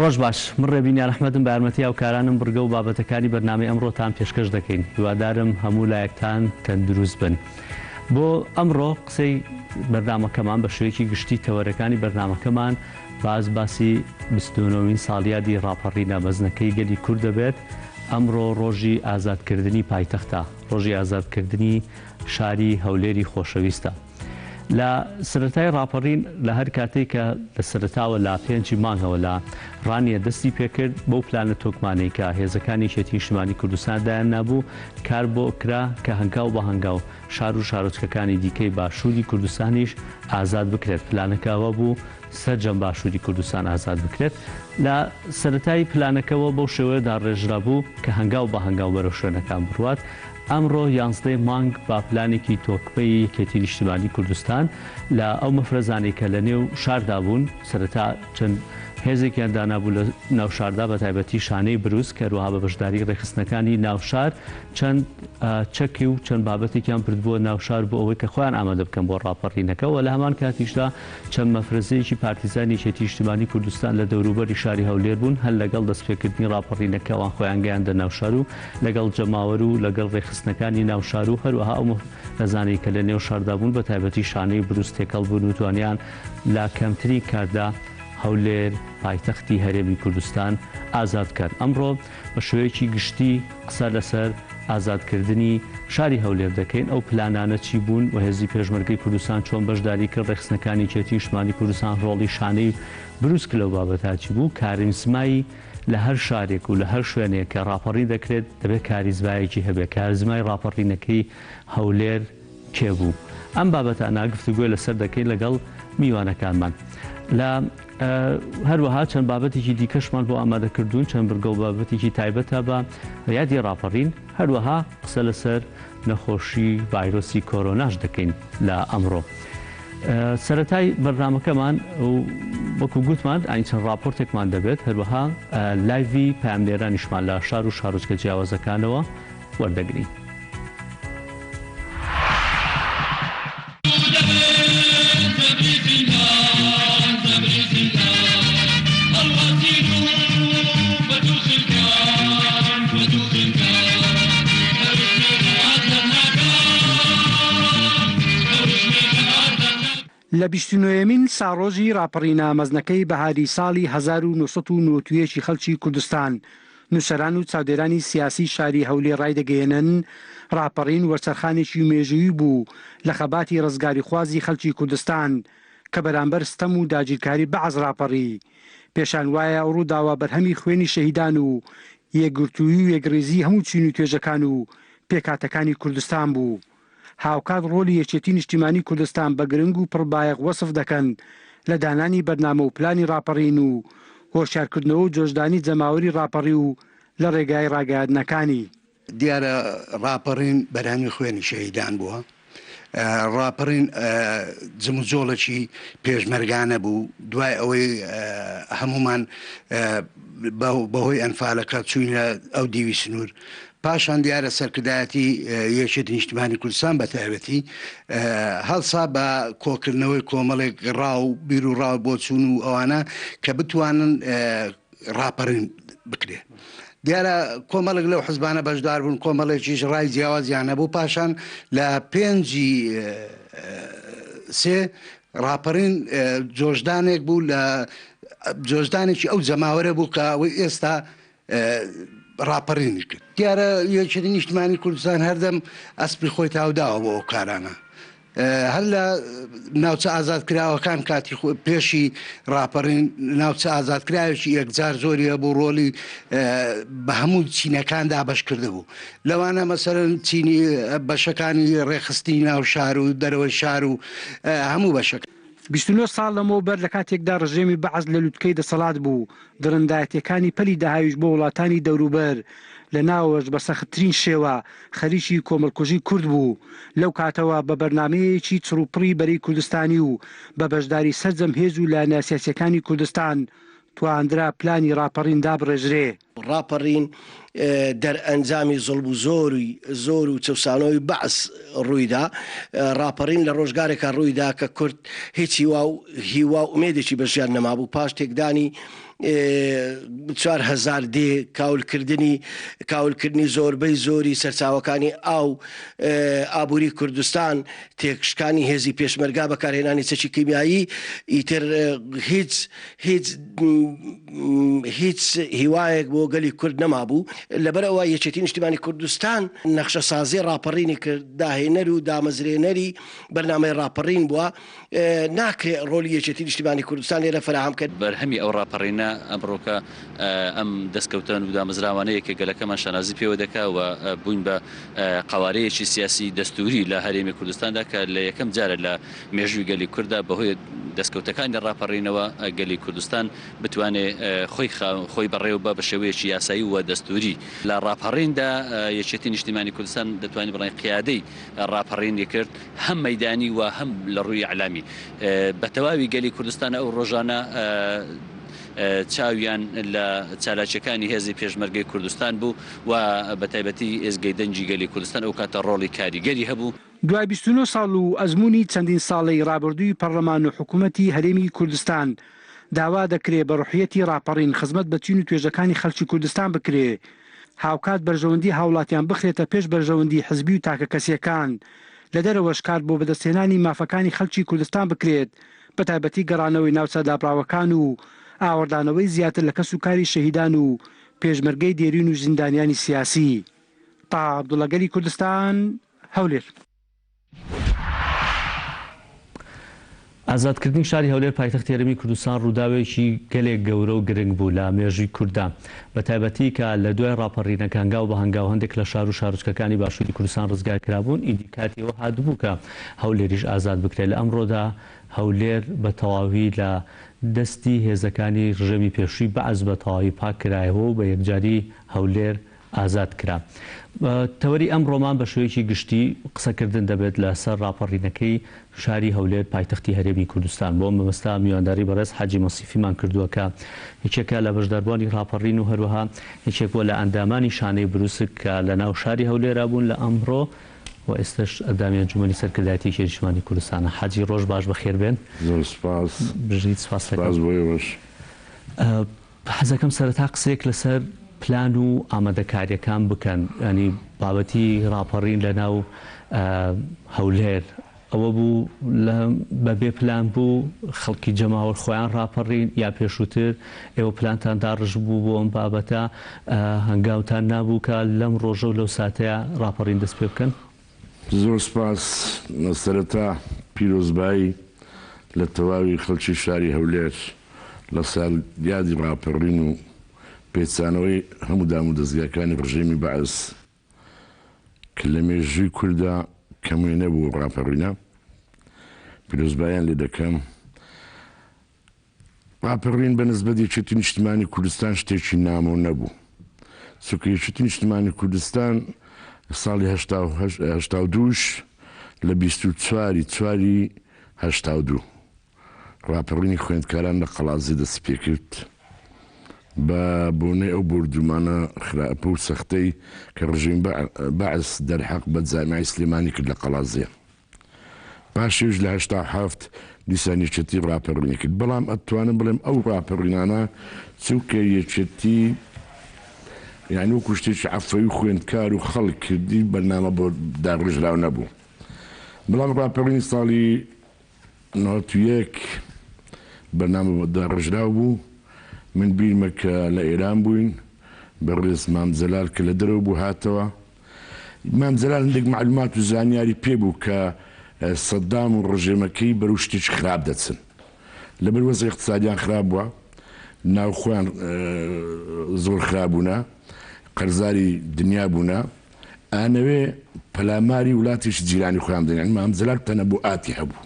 ڕۆژ باش من ڕێبینیان ئەحمەدم بە یارمەتی هاوکارانم بڕگە و بابەتەکانی بەرنامەی ئەمڕۆتان پێشکەش دەکەین. هیوادارم هەموو لایەکتان تەندروست بن. بۆ ئەمڕۆ قسەی بەرنامەکەمان بە شوەیەکی گشتی تەوەرەکانی بەرنامەکەمان باسی 29مین ساڵیادی ڕاپەڕینە مەزنەکەی گەلی کورد دەبێت. ئەمڕۆ ڕۆژی ئازادکردنی پایتەختە، ڕۆژی ئازادکردنی شاری هەولێری خۆشەویستە. لە سەرەتای ڕاپەڕین لە هەر کاتێک کە لە سەرەتاوە لا 5 مانگەوە لە ڕانیە دەستی پێکرد بەو پلانە تۆکمانەی کە هێزەکانی یەکێتی نیشتیمانی کوردستاندایان نابوو کار بۆ کرا کە هەنگاو بە هەنگاو شار و شارۆچکەکانی دیکەی باشووری کوردستانیش ئازاد بکرێت. پلانەکەەوە بوو سەرجەم باشووری کوردستان ئازاد بکرێت. لە سەرەتای پلانەکەەوە بەو شێوەیەدا ڕێژرا بوو کە هەنگاو بە هەنگاو بەرەو شوێنەکان بڕوات. ئەمڕۆ 11 مانگ با پلانێکی تۆکمەی یەکێتی نیشتیمانی کوردستان لە ئەو مەفرەزانەی کە لە نێو شاردا بوون سەرەتا چەند هێزێکیان دانابوو لە ناوشاردا بە تایبەتی شانەی بروس کە هەروەها بە بەشداری ڕێخستنەکانی ناوشار چەند چەکی و چەند بابەتێکیان بردبووە ناوشار بۆ ئەوەی کە خۆیان ئامادە بکەن بۆ ڕاپەڕینەکەەوە. لە هەمان کاتیشدا چەند مەفرەزەیەکی پارتیزانی یەکێتی نیشتیمانی کوردستان لە دەوروبەری شاری هەولێر بوون هەر لەگەڵ دەستپێکردنی ڕاپەڕینەکەوان خۆیان گەیاندە ناوشار و لەگەڵ جەماوەر و لەگەڵ ڕێخستنەکانی ناوشار و هەروەها ئەو مەفرەزانەی کە لە نێو شاردا بوون بە تایبەتی شانەی بروس تێکەڵ بوون و توانیان لە کەمترین کاردا هەولێر پایتەختی هەرێمی کوردستان ئازاد کرد. ئەمڕۆ بە شوەیەکی گشتی قسە لەسەر ئازادکردنی شاری هەولێر دەکەین. ئەو پلانانە چی بوون و هێزی پێشمەرگەی کوردستان چۆن بەشداری کرد، ڕێخستنەکانی یەکێتی نیشتیمانی کوردستان ڕۆڵی شانەی بروس لەو بابەتا چی بوو، کاریزمایی لە هەر شارێک و لە هەر شوێنێک کە ڕاپەڕین دەکرێت دەبێت کاریزمایەکی هەبێت. کاریزمای ڕاپەڕینەکەی هەولێر کێ بوو؟ ئەم بابەتانە گفتوگوێ لەسەر دەکەین لەگەڵ میوانەکانمان. لە هەروەها چەند بابەتێکی دیکەشمان بۆ ئامادەکردوون، چەند بڕگە و بابەتێکی تایبەتە بە یادی ڕاپەڕین، هەروەها قسە لەسەر نەخۆشی ڤایرۆسی کۆرۆناش دەکەین لە ئەمڕۆ. سەرەتای بەرنامەکەمان وەکو گوتمان ئاین چەند راپۆرتێکمان دەبێت، هەروەها لایڤی پاملێرانیشمان لە شار و شارۆچکە جیاوازەکانەوە وەردەگرین. لە 29مین ساڕۆژی ڕاپەڕینە مەزنەکەی بەهاری ساڵی 1990 خەڵکی کوردستان نووسەران و چاودێرانی سیاسی شاری هەولێر ڕایدەگەیەنن ڕاپەڕین وەرچەرخانێکی مێژووی بوو لە خەباتی ڕزگاری خوازی خەڵکی کوردستان کە بەرامبەر ستەم و داگیرکاری بەعز ڕاپەڕی پێشان وایە ئەو ڕووداوە بەرهەمی خوێنی شەهیدان و یەکگرتووی و یەکڕێزی هەموو چین و توێژەکان و پێکاتەکانی کوردستان بوو. هاوکات ڕۆلی یەکێتی نیشتیمانی کوردستان بە گرنگ و پڕبایەق وەسف دەکەن لە دانانی بەرنامە و پلانی ڕاپەڕین و هۆشیارکردنەوە و جۆشدانی جەماوەری ڕاپەڕی و لە ڕێگای ڕاگەیاندنەکانی. دیارە ڕاپەڕین بەرهەمی خوێنی شەهیدان بووە. ڕاپەڕین جموجۆڵەکی پێشمەرگانە بوو. دوای ئەوەی هەمومان بەهۆی ئەنفالەکە چوینە ئەو دیوی سنوور، پاشان دیارە سەرکردایەتی یەکێتی نیشتیمانی کوردستان بە تایبەتی هەڵسا بە کۆکردنەوەی کۆمەڵێک ڕاو بیر و ڕاو بۆ چوون و ئەوانە کە بتوانن ڕاپەڕین بکرێ. دیارە کۆمەڵێک لەو حزبانە بەشدار بوون، کۆمەڵێکیش ڕای جیاوازیانە بوو. پاشان لە 5/3 ڕاپەڕین جۆشدانێک بوو، لە جۆشدانێکی ئەو جەماوەرە بوو کە ئەوەی ئێستا ڕاپەڕینی کرد. دیارە یەکێتی نیشتیمانی کوردستان هەردەم ئەسپی خۆی تاوداوە بۆ ئەو کارانە. هەر لە ناوچە ئازادکراوەکان کاتی پێشی ڕاپەڕین ناوچە ئازادکراوێکی یەکجار زۆریە بۆ ڕۆلی بە هەموو چینەکاندا بەش کرده بوو. لەوانە مەسەرەن چینی بەشەکانی ڕێخستی ناو شار و دەرەوەی شار و هەموو بەشەکە. 29 ساڵ لەمەوبەر لە کاتێکدا ڕژێمی بەعز لە لووتکەی دەسەڵات بوو، دڕندایەتەکانی پەلی داهاویش بۆ وڵاتانی دەوروبەر لە ناوەش بە سەختترین شێوە خەریکی کۆمەڵکوژی کورد بوو. لەو کاتەوە بە بەرنامەیەکی چڕوپڕی بەرەی کوردستانی و بە بەشداری سەرجەم هێز و لە ناسیاسیەکانی کوردستان تواندرا پلانی ڕاپەڕین دابڕێژرێ. ڕاپەڕین دەرئەنجامی زوڵم و زۆر و چەسانەوەی بەعس ڕوویدا ڕاپەڕین لە ڕۆژگارێکە ڕوویدا کە کورد هیچ هیوا و ئومێدێکی بەژیان نەمابوو پاش تێکدانی 4,000 دێ کاولکردنی زۆربەی زۆری سەرچاوەکانی ئابووری کوردستان تێکشکانی هێزی پێشمەرگا بەکارهێنانی چەکی کیمیایی ئیتر هیچ هیوایەک بۆ گەلی کورد نەمابوو لەبەرەوە یەکێتی نیشتیمانی کوردستان نەخشە سازی ڕاپەڕینی کرد داهێنەر و دامەزرێنەری بەرنامەی ڕاپەڕین بووە ناکرێت ڕۆلی یەکێتی نیشتیمانی کوردستان لێرە فراهم کرد بەرهەمی ئەو ڕاپەڕینە ئەمڕۆکە ئەم دەستکەوتن و دامەزراوانەیە کە گەلەکەمان شانازی پێوە دەکا و بووین بە قوارەیەکی سیاسی دەستوری لە هەرێمی کوردستاندا کە لە یەکەم جارە لە مێژووی گەلی کووردا بەهۆی دەستکەوتەکانی ڕاپەڕینەوە گەلی کوردستان بتوانێت خۆی بەڕێوە بە شێوەیەکی یاسایی و دەستوری لە ڕاپەڕیندا یەکێتی نیشتیمانی کوردستان دەتوانێت بڵێن قیادەی ڕاپەڕینی کرد هەم مەیدانی و هەم لە ڕووی علامی بە تەواوی گەلی کوردستان ئەو ڕۆژانە چاویان لە چالاکیەکانی هێزی پێشمەرگەی کوردستان بوو و بە تایبەتی ئێزگەی دەنجی گەلی کوردستان ئەو کاتە ڕۆڵی کاریگەری هەبوو. دوای 29 ساڵ و ئەزمموی چەندین ساڵی ڕابردووی پەرلەمان و حکوومەتی هەرێمی کوردستان داوا دەکرێت بە ڕوحیەتی ڕاپەڕین خزمەت بە چین و توێژەکانی خەڵکی کوردستان بکرێ هاوکات بەرژەوەندی هاوڵاتیان بخرێتە پێش بەرژەوەندی حزبی و تاکە کەسیەکان لە دەرەوەش کار بۆ بەدەستێنانی مافەکانی خەڵکی کوردستان بکرێت بە تایبەتی گەڕانەوەی ناوچە دابراوەکان و ئاوەردانەوەی زیاتر لە کەس و کاری شەهیدان و پێشمەرگەی دێرین و زیندانیانی سیاسی. تا عەبدوڵڵا کوردستان هەولێر. ئازادکردنی شاری هەولێر پایتەختی هەرێمی کوردستان ڕووداوێکی گەلێک گەورە و گرنگ بوو لە مێژووی کوردان بە تایبەتی کە لە دوای ڕاپەڕینەکانگا و بە هەنگاو هەندێک لە شار و شارچکەکانی باشووری کوردستان ڕزگار کرابوون ئیدیکاتیەوە هاتبوو کە هەولێریش ئازاد بکرێت لە ئەمڕۆدا هەولێر بە تەواوی لە دەستی هێزەکانی ڕژەمی پێشووی بەعز بە تەواوی پاک کرایەوە و بە یەکجاری هەولێر ئازاد کرا. تەوەری ئەم ڕۆمان بە شێوەیەکی گشتی قسەکردن دەبێت لەسەر ڕاپەڕینەکەی شاری هەولێر پایتەختی هەرێمی کوردستان بۆ مەبەستا میوانداری بەڕێز حاجی مەسیفیمان کردووە کە یەکێکە لە بەشداربوانی ڕاپەڕین و هەروەها یەکێک بووە لە ئەندامانی شانەی بروسک کە لە ناو شاری هەولێرا بوون لە ئەمڕۆ و ئێستش ئەندامی ئەنجومەنی سەرکردایەتی هێرشمانی کوردستانە. حاجی ڕۆژ باش بەخێر بێن. زۆر سپاس. بژیت سپاس بۆیەوەش. حەزەکەم سەرەتا قسێک لەسەر پلان و ئامادەکاریەکان بکەن ینی بابەتی ڕاپەڕین لە ناو هەولێر ئەوە بوو بەبێ پلان بوو خەڵکی جەماوەر خۆیان ڕاپەڕین یا پێشووتر ئێوە پلانتان داڕژ بوو بۆ ئەم بابەتە هەنگاوتان نابوو کە لەم ڕۆژە و لەو ساتەیە ڕاپەڕین دەست پێ بکەن. زۆر سپاس سەرەتا پیرۆزبایی لە تەواوی خەڵکی شاری هەولێر لە ساڵ یادی ڕاپەڕین و پێچانەوەی هەموو دام و دەستگاکانی ڕژێمی بەعس کە لە مێژووی کووردا کەمووی نەبوو ڕاپەڕینە پیرۆزبایان لێ دەکەم. ڕاپەڕین بە نسبەت یەکێتی نیشتیمانی کوردستان شتێکی نامۆ نەبوو چونکە یەکێتی نیشتیمانی کوردستان ساڵی 1970 لە 24/4/82 ڕاپەڕینی خوێندکاران لە قەڵازی دەست پێ کرد بە بۆنەی ئەو بردومانە خراپە و سەختەی کە ڕژیم بەعس دەرحەق بە جامعی سلێمانی کرد لە قەڵازیە. پاشێش لە 1970 دیسان یەکێتی ڕاپەڕینی کرد. بەڵام ئەتوانم بڵێم ئەو ڕاپەڕینانە چونکە یەکێتی یعنی وەکو شتێکی عەفەوی خوێندکار و خەڵک کردی بەرنامە بۆ داڕژراو نەبوو. بەڵام ڕاپەڕینی ساڵی 91 بەرنامە بۆ داڕژراو بوو. من بیرمە کە لە ئێران بووین بەڕێز مامجەلال کە لە دەرەوە بوو هاتەوە. مامجەلال هەندێک معلومات و زانیاری پێبوو کە سەدام و ڕژێمەکەی بەرەو شتێکی خراپ دەچن لەبەر وەزعی اقتصادیان خراپ بووە، ناوخۆیان زۆر خراپبوونە، قەرزاری دنیا بوونە، ئانەوێ پەلاماری وڵاتیشی جیرانی خۆیان بدەن. مامجەلال تەنەبوعاتی هەبوو.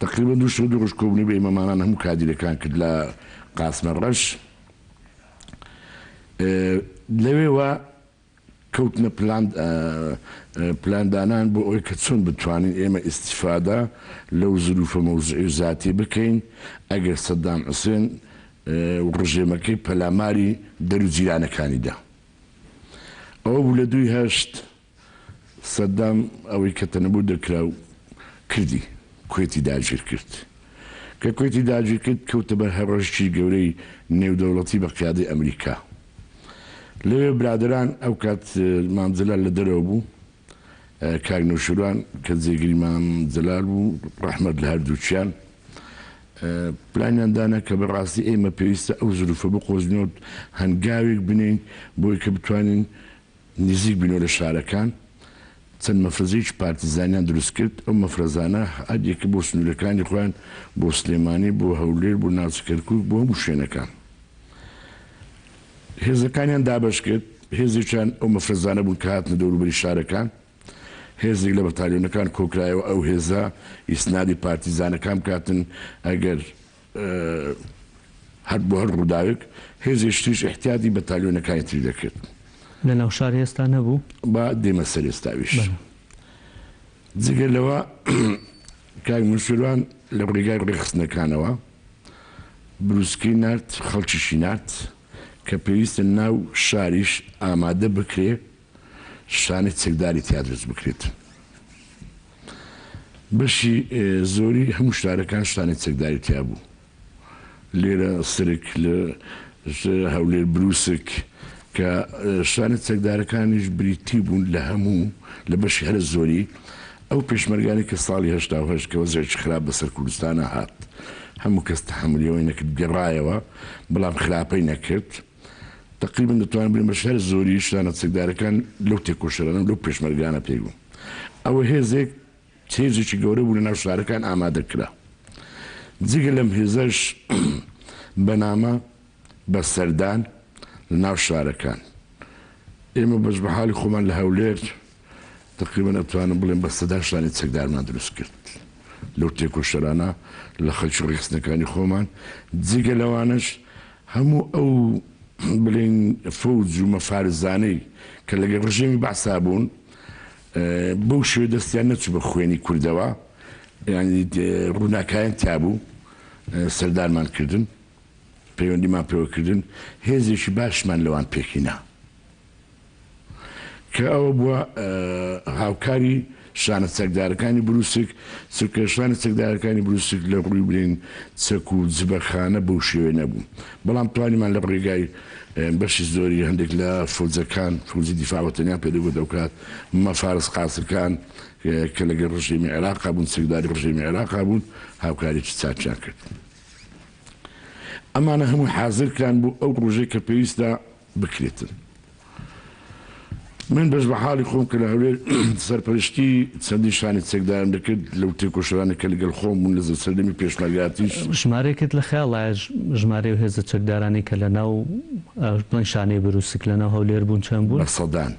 تقریبا 2 ڕۆژ کۆبوونی بە ئیمەمانان هەموو کادیرەکان کرد لە قاسمە ڕەش. لەوێوە کەوتنە پلاندانان بۆ ئەوەی کە چۆن بتوانین ئێمە ئیستیفادا لەو زروفە مەوزعی و زاتی بکەین ئەگەر سەدام حوسێن و ڕژێمەکەی پەلاماری دەرو جیرانەکانیدا. ئەوە بوو لە 2008 سەدام ئەوەی کە تەنەبوو دەکرا و کردی کوێتی داگیر کرد کە کوێتی داگیر کرد کەوتە بەر هەڕەشی گەورەی نێودەوڵەتی بە قیادەی ئەمریکا. لەوێ برادران ئەو کات مام جەلال لە دەرەوە بوو، کاک نەوشیروان کە جێگیری مام جەلال بوو ڕەحمەت لە هەردووچیان، پلانیان دانا کە بەڕاستی ئێمە پێویستە ئەو زروفە بقۆزنەوە هەنگاوێک بنین بۆی کە بتوانین نزیک بینەوە لە شارەکان. چەند مەفرەزەیەکی پارتیزانیان دروست کرد. ئەو مەفرەزانە هەردێکە بۆ سنوورەکانی خۆیان، بۆ سلێمانی، بۆ هەولێر، بۆ ناوچەکەرکووک، بۆ هەموو شوێنەکان هێزەکانیان دابەش کرد. هێزێکیان ئەو مەفرەزانە بوون کە هاتنە دەوروبەری شارەکان. هێزێک لە بەتالیۆنەکان کۆکرایەوە ئەو هێزە ئیسنادی پارتیزانەکان کاتن ئەگەر هەر بۆ هەر ڕووداوێک هێزێشتیش احتیاتی بەتالیۆنەکانی تری دەکرد. لە ناو شار ئێستا نەبوو با دێمە سەر ئێستاویش. جگەر لەوە کاک نەوشیروان لە ڕێگای ڕێخستنەکانەوە بروسکی نرد، خەڵکیشی نرد کە پێویستە ناو شاریش ئامادە بکرێ شانێک چەکداری تیا دروست بکرێت. بەشی زۆری هەموو شارەکان شانێک چەکداری تیا بوو. لێرە سرک، لە هەولێر بروسک کە شانێک چەکدارەکانیش بریتی بوون لە هەموو لە بەشی هەرە زۆری. ئەو پێشمەرگانی کە ساڵی هەشتا کە وەزارێکی خراپ بەسەر کوردستانە هات، هەموو کەس تەحمولیەوەی نەکرد، گەڕایەوە، بەڵام خراپەی نەکرد. تقریبا دەتوانین بڵێن بەشەر زۆری شانە چەکدارەکان لەو تێکۆشەرانە لەو پێشمەرگانە پێی. ئەوە هێزێک هێزێکی گەورە بوو لە ناو شارەکان ئامادە کرا. جگە لەم هێزەش بەنامە بە سەردان لە ناو شارەکان. ئێمە بەش بە حاڵی خۆمان لە هەولێر تقریبا ئەتوانم بڵێن بە سەدا شانی چەکدارمان دروست کرد لەو تێکۆشەرانە لە خەڵکی ڕێخستنەکانی خۆمان. جگە لەوانش هەموو ئەو بڵێن فەوج و مەفارزانەی کە لەگەڵ ڕژێمی بەعسا بوون بەو شێوە دەستیان نەچوو بە خوێنی کوردەوە، یعنی ڕووناکایان تیابوو، سەردارمان کردن، پەیوەندیمان پێوەکردن، هێزێکی باشمان لەوان پێکینا کە ئەوە بووە هاوکاری شانە چەکدارەکانی بروسک. چونکە شانە چەکدارەکانی بروسک لە ڕووی بڵێن چەک و جبەخانە بەو شێوێ نەبوو، بەڵام توانیمان لە ڕێگای بەشی زۆری هەندێک لە فەوجەکان، فەوجی دیفاع وەتەنیان پێدەگوت دەوکات، مەفارس قاسرکان کە لەگەڵ ڕژێمی عێراقا بوون، چەکداری ڕژێمی عێراقا بوون، هاوکارێکی چاچیان کرد. ئەمانە هەموو حازرکران بوو ئەو ڕۆژەی کە پێویستە بکرێتن. من بەش بە حاڵی خۆم کە لە هەولێر سەرپەرشتی چەندی شانی چەکدارم دەکرد لەو تێکۆشەرانە کە لەگەڵ خۆم بوون لە سەردەمی پێشمەرگاتیش. ژمارەیەکت لە خەیاڵایە ژمارە و هێزە چەکدارانی کە لە ناو بڵێن شانەی بروسک لە ناو هەولێر بوون چەند بوون؟ بە سەدان.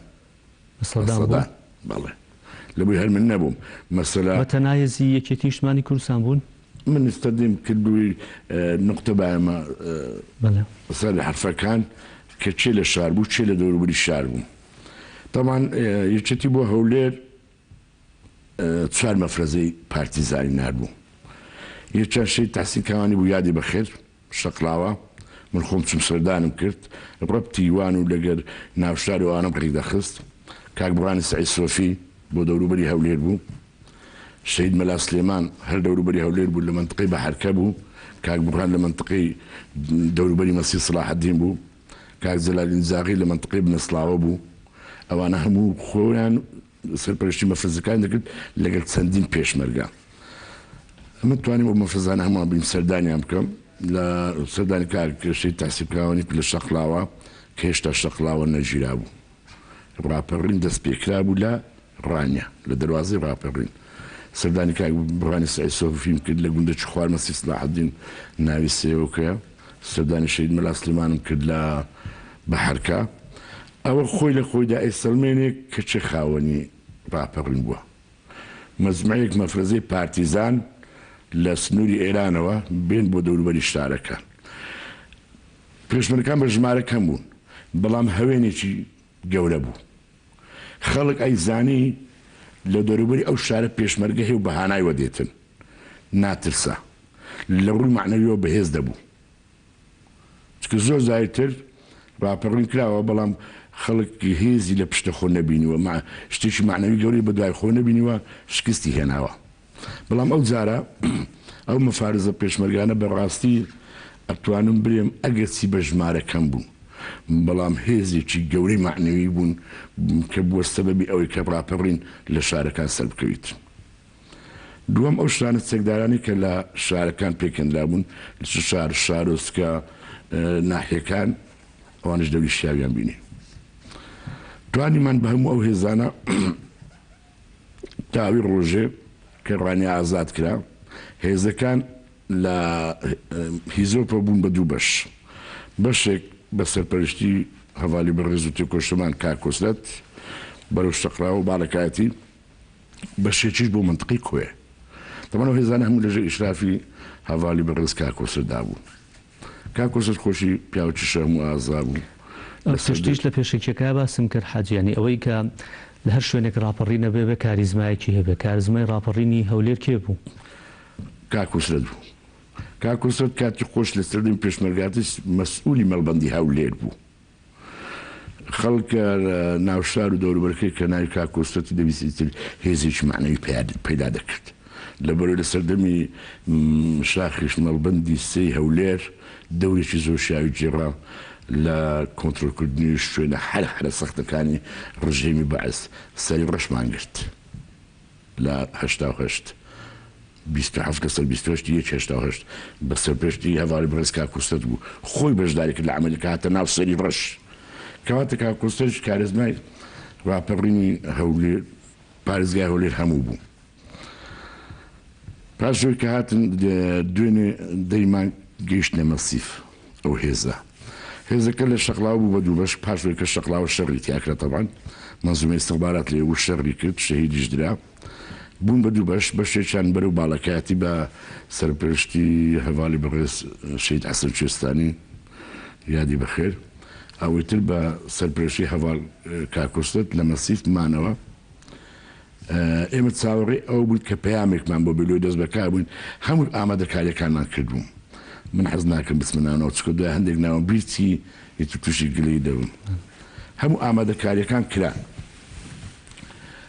بەڵێ لەبووی هەر من نەبووم. مەسەلا بە تەنایەزی یەکێتی نیشتمانی کوردستان بوون؟ من استەدیم کردبووی نقطە بایەمە سەر حرفەکان کە چێ لە شار بوو، چێ لە دەوروبەری شار بوو. طبعا یەکێتی بۆ هەولێر 4 مەفرەزەی پارتیزانی نردبوو. یەکیان شەی تەحسین کاوانی بوو، یادی بەخێر، شەقڵاوە، من خۆم چوم سەردانم کرد، ڕەبتی وان و لەگەر ناوشار و ئانەم ڕێکدەخست. کاک بڕانی سەعید سۆفی بۆ دەوروبەری هەولێر بوو. شەید مەلا سلێمان هەر دەوروبەری هەولێر بوو، لە منتقەی بەحەرکە بوو. کاک بڕان لە منتقەی دەوروبەری مەسی سەلاحەدین بوو. کاک جەلالی زاغی لە منتقەی بنەسڵاوە بوو. ئەوانە هەموو خۆیان سەرپەرشتی مەفرەزەکان دەکرد لەگەڵ چەندین پێشمەرگە. ئەمە توانیم بۆ مەفرەزانە هەمووان بین سەردانیان بکەم لە سەردانی کارکێشەی تاسیبکراوەنی لە شەقڵاوە کە هێشتا شەقڵاوە نەژیرا بوو. ڕاپەڕین دەست پێکرا بوو لە ڕانیە لە دەواازەی ڕاپەڕین. سەردانی کاک بڕانی سەعید سۆفیم کرد لە گوندەی خوار مەسی سەلاحەدین ناوی سێوەکەیە. سەردانی شەید مەلا سلێمانم کرد لە بەحەرکە. ئەوە خۆی لە خۆیدا ئەیسەلمێنێک کە چه خاوەنی ڕاپەڕین بووە. مەزمەیەک مەفرەزەی پارتیزان لە سنووری ئێرانەوە بێن بۆ دەوروبەری شارەکان. پێشمەرەکان بە ژمارە کەم بوون، بەڵام هەوێنێکی گەورە بوو. خەڵک ئەیزانی لە دەوروبەری ئەو شارە پێشمەرگە هێو بەهانای وەدێتن، ناترسە، لە ڕووی معنەویەوە بەهێز دەبوو. چکە زۆر زایتر ڕاپەڕین کراوە بەڵام خەڵکی هێزی لە پشتە خۆ نەبینیوە شتێکی معنەوی گەوری بە دوای خۆ نەبینیوە شکستی هێناوە بەڵام ئەو جارە ئەو مەفارزە پێشمەرگانە بەڕاستی ئەتوانم برێم ئەگەر چی بە ژمارەکەم بوون بەڵام هێزێکی گەورەی معنەوی بوون کە بووە سەبەبی ئەوەی کە ڕاپەڕین لە شارەکان سەر بکەویت دووەم ئەو شانە چەکدارانی کە لە شارەکان پێکەندرا بوون شار شارۆچکە ناحیەکان ئەوانش دەوری شیاویان بینی توانیمان بە هەموو ئەو هێزانە تاوی ڕۆژێ کە ڕانی ئازاد کرا هێزەکان لە هیزۆپە بوون بە دوو بەشێک بە سەرپەرشتی هەوالی بەڕێز و تێکۆشتمان کاکۆسرەت بەرەو شەقرا و باڵەکایەتی بەشێکیش بۆ منطقی کوێ تەمەنەوە هێزانە هەموو لەژێ ئیشرافی هەوالی بەڕێز کاکۆسردا بوو کاکۆسرت خۆشی پیاوەکی شەرم و ئازا بوو سشتیش لە پێشێکیەکە باسم کرد حاجیانی ئەوەی کە لە هەر شوێنێک ڕاپەڕی نەبێ بە کاریزمایەکی هەبێ کارزمای ڕاپەڕینی هەولێر کێ بوو کاکۆسرت بوو کاکۆسرت کاتی خۆش لە سەردەمی پێشمەرگاتیش مەسئولی مەڵبەندی هەولێر بوو خەڵکە ناوشار و دەوروبەرەکەی کە ناوی کاکۆسرەتی دەویستی هێزێکی معنەوی پەیدا دەکرد لەبەرەوەی لە سەردەمی شاخیش مەڵبەندی سەی هەولێر دەورێکی زۆر شیاوی جێڕا لە کۆنتڕۆلکردنی شوێنە هەرە سەختەکانی ڕژێمی بەعس سەری ڕەشمان گرت لە هەشتا 27 لەسەر 28 بە سەرپێشتی هەواڵی بەڕێز کاکۆسرەت بوو خۆی بەشداری کرد لە عەمەلیەکە هاتە ناو سەری ڕەش کەواتە کاکۆسرەت کارێزمای ڕاپەڕینی هەولێر پارێزگای هەولێر هەموو بوو پاشەوەی کە هاتن دوێنێ دەیمان گەیشتنە مەسیف ئەو هێزەکە لە شەقلاو بوو بە دوو بەش پاشەوەی کە شەقلاوە شەڕی تیاکرا تەبان مەنزومەی استخبارات لێ و شەڕی کرد شەهیدیش درا بوون بە دوو بەشێکیان بەرەو باڵەکایەتی بە سەرپێشتی هەواڵی بەڕێز شەهید حەسەن کوێستانی یادی بەخێر ئەوەیتر بە سەرپێشتی هەواڵ کاکۆسرەت لە مەسیف مانەوە ئێمە چاوەڕێ ئەو بووین کە پەیامێکمان بۆ بلۆی دەست بەکار بووین هەموو ئامادەکاریەکانمان کردووم من حەز ناکەم بسمنانەوە چکە دوای هەندێک ناوە بیرچی هیچ تووشی گلەی دەبن هەموو ئامادەکاریەکان کرا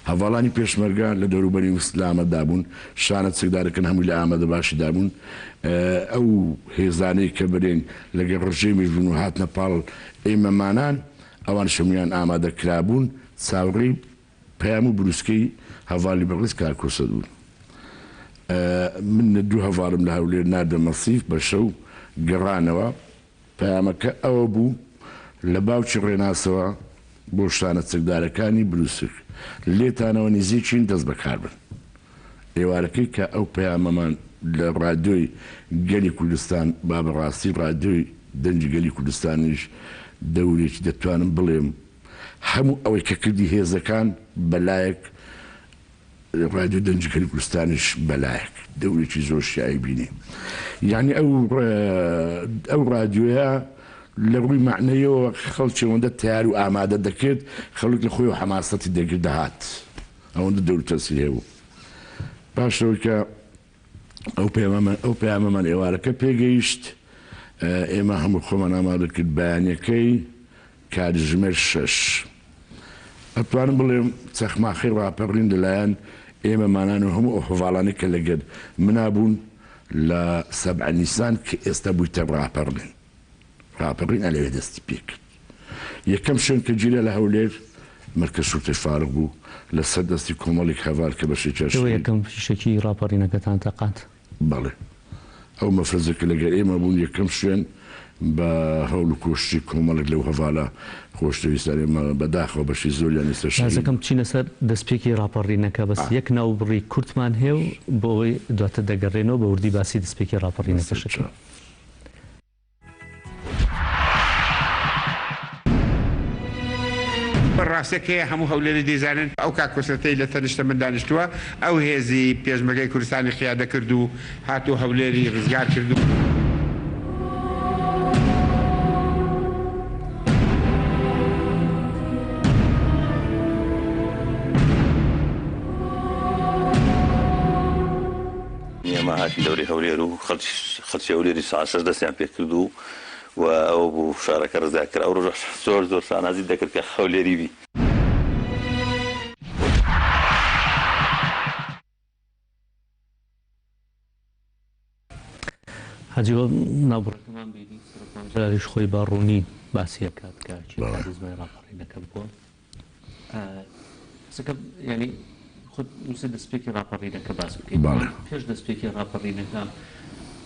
هەواڵانی پێشمەرگە لە دەوروبەری ئیسلامەدا بوون شانە چەکدارەکەن هەمووی لە ئامادە باشیدا بوون ئەو هێزانەی کە بەرێن لەگەڵ ڕژێمیش بوون و هاتنە پاڵ ئێمەمانان ئەوان شەمویان ئامادە کرابوون چاوەڕێی پەیام و بروسکەی هەواڵی بەڕێز کاکۆسرەت بوون من دوو هەواڵم لە هەولێر ناردە مەسیف بە شەو گەڕانەوە پەیامەکە ئەوە بوو لە باوکی ڕێناسەوە بۆ شانە چەکدارەکانی بروسک لێتانەوە نزیکین دەست بەکار بن ئێوارەکەی کە ئەو پەیامەمان لە ڕادیۆی گەلی کوردستان با بەڕاستی ڕادیۆی دەنجی گەلی کوردستانیش دەورێکی دەتوانم بڵێم هەموو ئەوەی کە کردی هێزەکان بەلایەک ڕادیۆ دەنجی گەلی کوردستانیش بەلایەک دەورێکی زۆر شیایی بینی یعنی ئەو ڕادیۆیە لە ڕووی معنەیەوە خەڵکی ئەوەندە تیار و ئامادە دەکرد خەڵک لە خۆی و حەماسەتی دەگرت دەهات ئەوەندە دەور تەسی هەبوو پاشەوەی کە ئەو پەیامەمان ئێوارەکە پێگەیشت ئێمە هەموو خۆمان ئامادە کرد بەیانیەکەی کاتژمێر 6 ئەتوانم بڵێم چەخماخی ڕاپەڕین لەلایەن ئێمەمانان و هەموو ئەو هەواڵانەی کە لەگەر منابوون لە 7 نیسان کە ئێستا بوویتە ڕاپەڕین ئەلەوێ دەستی پێ کرد یەکەم شوێن کە گیرە لە هەولێر مرکز شورتەی فارغ بوو لە سەر دەستی کۆمەڵێک هەڤال کە بەشێکی یەکەم فیشەکی ڕاپەڕینەکەتان تەقات بەڵێ ئەو مەفرەزەکە لەگەر ئێمە بوون یەکەم شوێن بە هەوڵ و کۆشتی کۆمەڵێک لەو هەڤالە خۆشەویستان ئێمە بەداخەوە بەشی زۆریان ئێستاشەکەم چینە سەر دەستپێکی ڕاپەڕینەکە بەس یەک ناوبڕی کورتمان هەیە و بۆ ئەوەی دواتە دەگەڕێنەوە بە وردی باسی دەستپێکی ڕاپەڕینەکەشەکە ڕاستەکەی هەموو هەولێری دەیزانن ئەو کاکۆسرەتەی لە تەنیشتە من دانیشتووە ئەو هێزی پێشمەرگەی کوردستانی خیادە کرد و هاتوو هەولێری ڕزگار کرد و ئێمە هاتی دەوری هەولێر و خەڵکی هەولێری ساعت 6 دەستیان پێ کرد و و ئەو بوو شارەکە ڕزگارکرد ئەو ڕۆژ زۆر زۆر شانازی دەکرد کە خەولێری بی. حەجیوە ناوبڕەکەمان بینی سەرپانجاریش خۆی باڕوونی باسی کات کە چیزمای ڕاپەڕینەکە بووە سەکە ینی خود نووسە دەستپێکی ڕاپەڕینەکە باس بکەین پێش دەستپێکی ڕاپەڕینەکە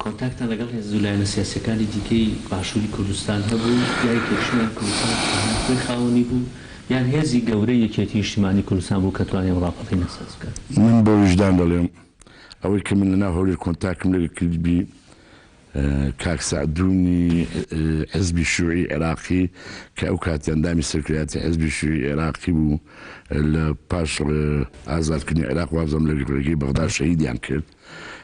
کۆنتاکتە لەگەڵ هێزولایەنە سیاسەکانی دیکەی باشووری کوردستان هەبوو یای پێشمیان کوردستان خۆی خاوەنی بوو یان هێزی گەورەی یەکێتی نیشتیمانی کوردستان بوو کە توانێ ڕاپەڕینە ساز بکات. من بۆ وجدان دەڵێم ئەوەی کە من لەناو هەولێر کۆنتاکتم لەگەڵ کردبی کاک سعدونی حزبی شوعی عێراقی کە ئەو کاتی ئەندامی سەرکردایەتی حزبی شوعی عێراقی بوو لە پاش ئازادکردنی عێراق وابزەم لە ڕێگەی بەغدا شەهیدیان کرد.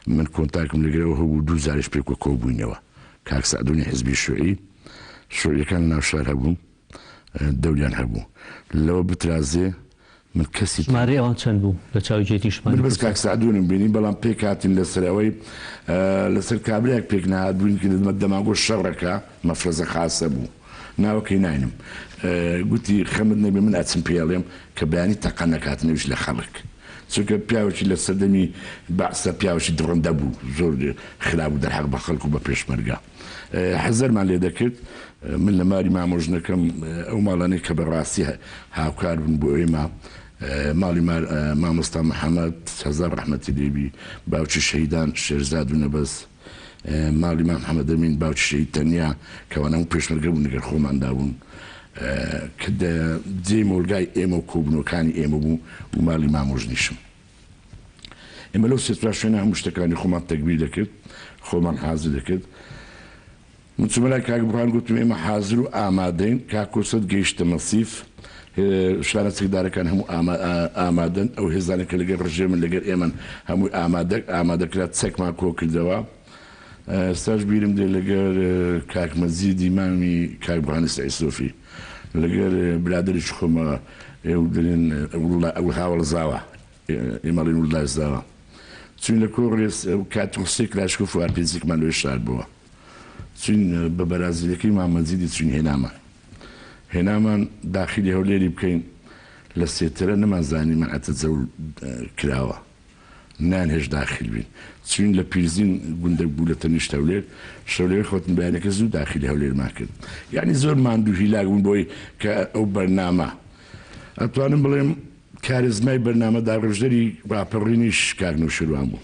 من کۆنتاکتم لەگەڵەوە هەبوو 2 جارش پێکوە کۆبووینەوە کاک سعدونی حزبی شوعی شوعیەکان ناو شار هەبوو دەوریان هەبوو لەوە بترازێ من کەسی ژمارەی ئەوان چەند بوو لە چاویێتی شمان بەس کاک سعدونم بینی بەڵام پێک هاتین لەسەرەوەی لەسەر کابراێک پێک نهاتبووین کە دەماگۆ شەڕەکە مەفرەزە خاسە بوو ناوەکەی ناینم گوتی خەمت نەبێ من ئەچم پێڵێم کە بەیانی تەقە نەکاتنەویش لە خەڵک چونکە پیاوەکی لە سەردەمی بەعسە پیاوەکی دڕندە بوو زۆر خراپ بوو دەرحەق بە خەڵک و بە پێشمەرگە حەزەرمان لێ دەکرد من لە ماری مامۆژنەکەم ئەو ماڵانەی کە بەڕاستی هاوکار بوون بۆ ئێمە ماڵی مامۆستا محەممەد هەزار ڕەحمەتی لێبی باوکی شەیدان شێرزاد و نەبەس ماڵی مام محەممەدەمین باوکی شەید تەنیا کەوانە و پێشمەرگە بوون نەگەر خۆماندا بوون کە جێ مۆلگای ئێمە و کۆبنەکانی ئێمە بوو و ماڵی مامۆژنیشم ئێمە لەو سێترا شوێنە هەموو شتەکانی خۆمان تەکبیر دەکرد خۆمان حازر دەکرد من چوومە لای کاک بڕان گوتم ئێمە حازر و ئامادەین کاکۆسەد گەیشتە مەسیف شانە چەکدارەکان هەموو ئامادەن ئەو هێزانێکە لەگەر ڕژێ من لەگەر ئێمە هەمووی ئامادەکرات چەکمان کۆ کردەوە ئێستاش بیرم دێ لەگەر کاک مەزیدی مامی کاک بڕانی سەعیسۆفی لەگەر برادریش خۆمە ئێو دەرێن ئەو هاوڵ زاوە ئێمەڵین وڵای زاوە چون لە کۆڕێز کات حوسێ کلاشکۆ فوار پێنجێکمان لێ شار بووە چون بە بەرازیلەکەی مامەزیدی چون هێنامان داخلی هەولێری بکەین لە سێترە نەمانزانی مەعەتە جەول کراوە نان هێش داخل بین چون لە پیرزین گوندە بوو لە تەنیشت هەولێر شەولێر خۆتن بەیانەکە زوو داخلی هەولێرمان کرد یعنی زۆر ماندوو هیلاک بوون بۆی کە ئەو بەرنامە ئەتوانم بڵێم کارزمای بەرنامەدا ڕژدەری ڕاپەڕینیش کاک نووشیروان بوو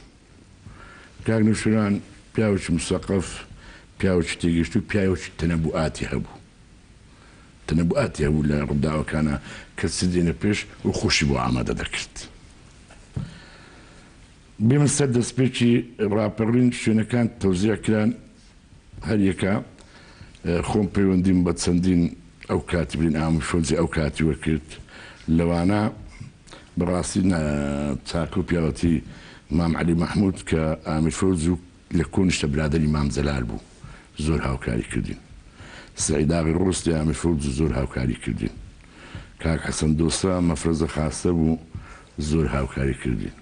کاک نووشیروان پیاوەکی مسەقف پیاوەکی تێگەشت و پیاوەکی تەنەبوعاتی هەبوو تەنەبوعاتی هەبوو لە ڕووداوەکانە کە سدێنە پێش و خۆشی بۆ ئامادە دەکرد بێمە سەر دەستپێکی ڕاپەڕین شوێنەکان تەوزیعکران هەر یەکە خۆم پەیوەندیم بە چەندین ئەو کاتی برین ئامۆ شۆنجی ئەو کاتی وەکرد لەوانە بەڕاستی چاکە و پیاوەتی مام عەلی مەحموود کە ئامیر فەوز و لە کۆنیشتە برادەری مام جەلال بوو زۆر هاوکاری کردین سعیداغی ڕۆستی ئامیر فەوز زۆر هاوکاری کردین کاک حەسەن دۆسا مەفرەزە خاستە بوو زۆر هاوکاری کردین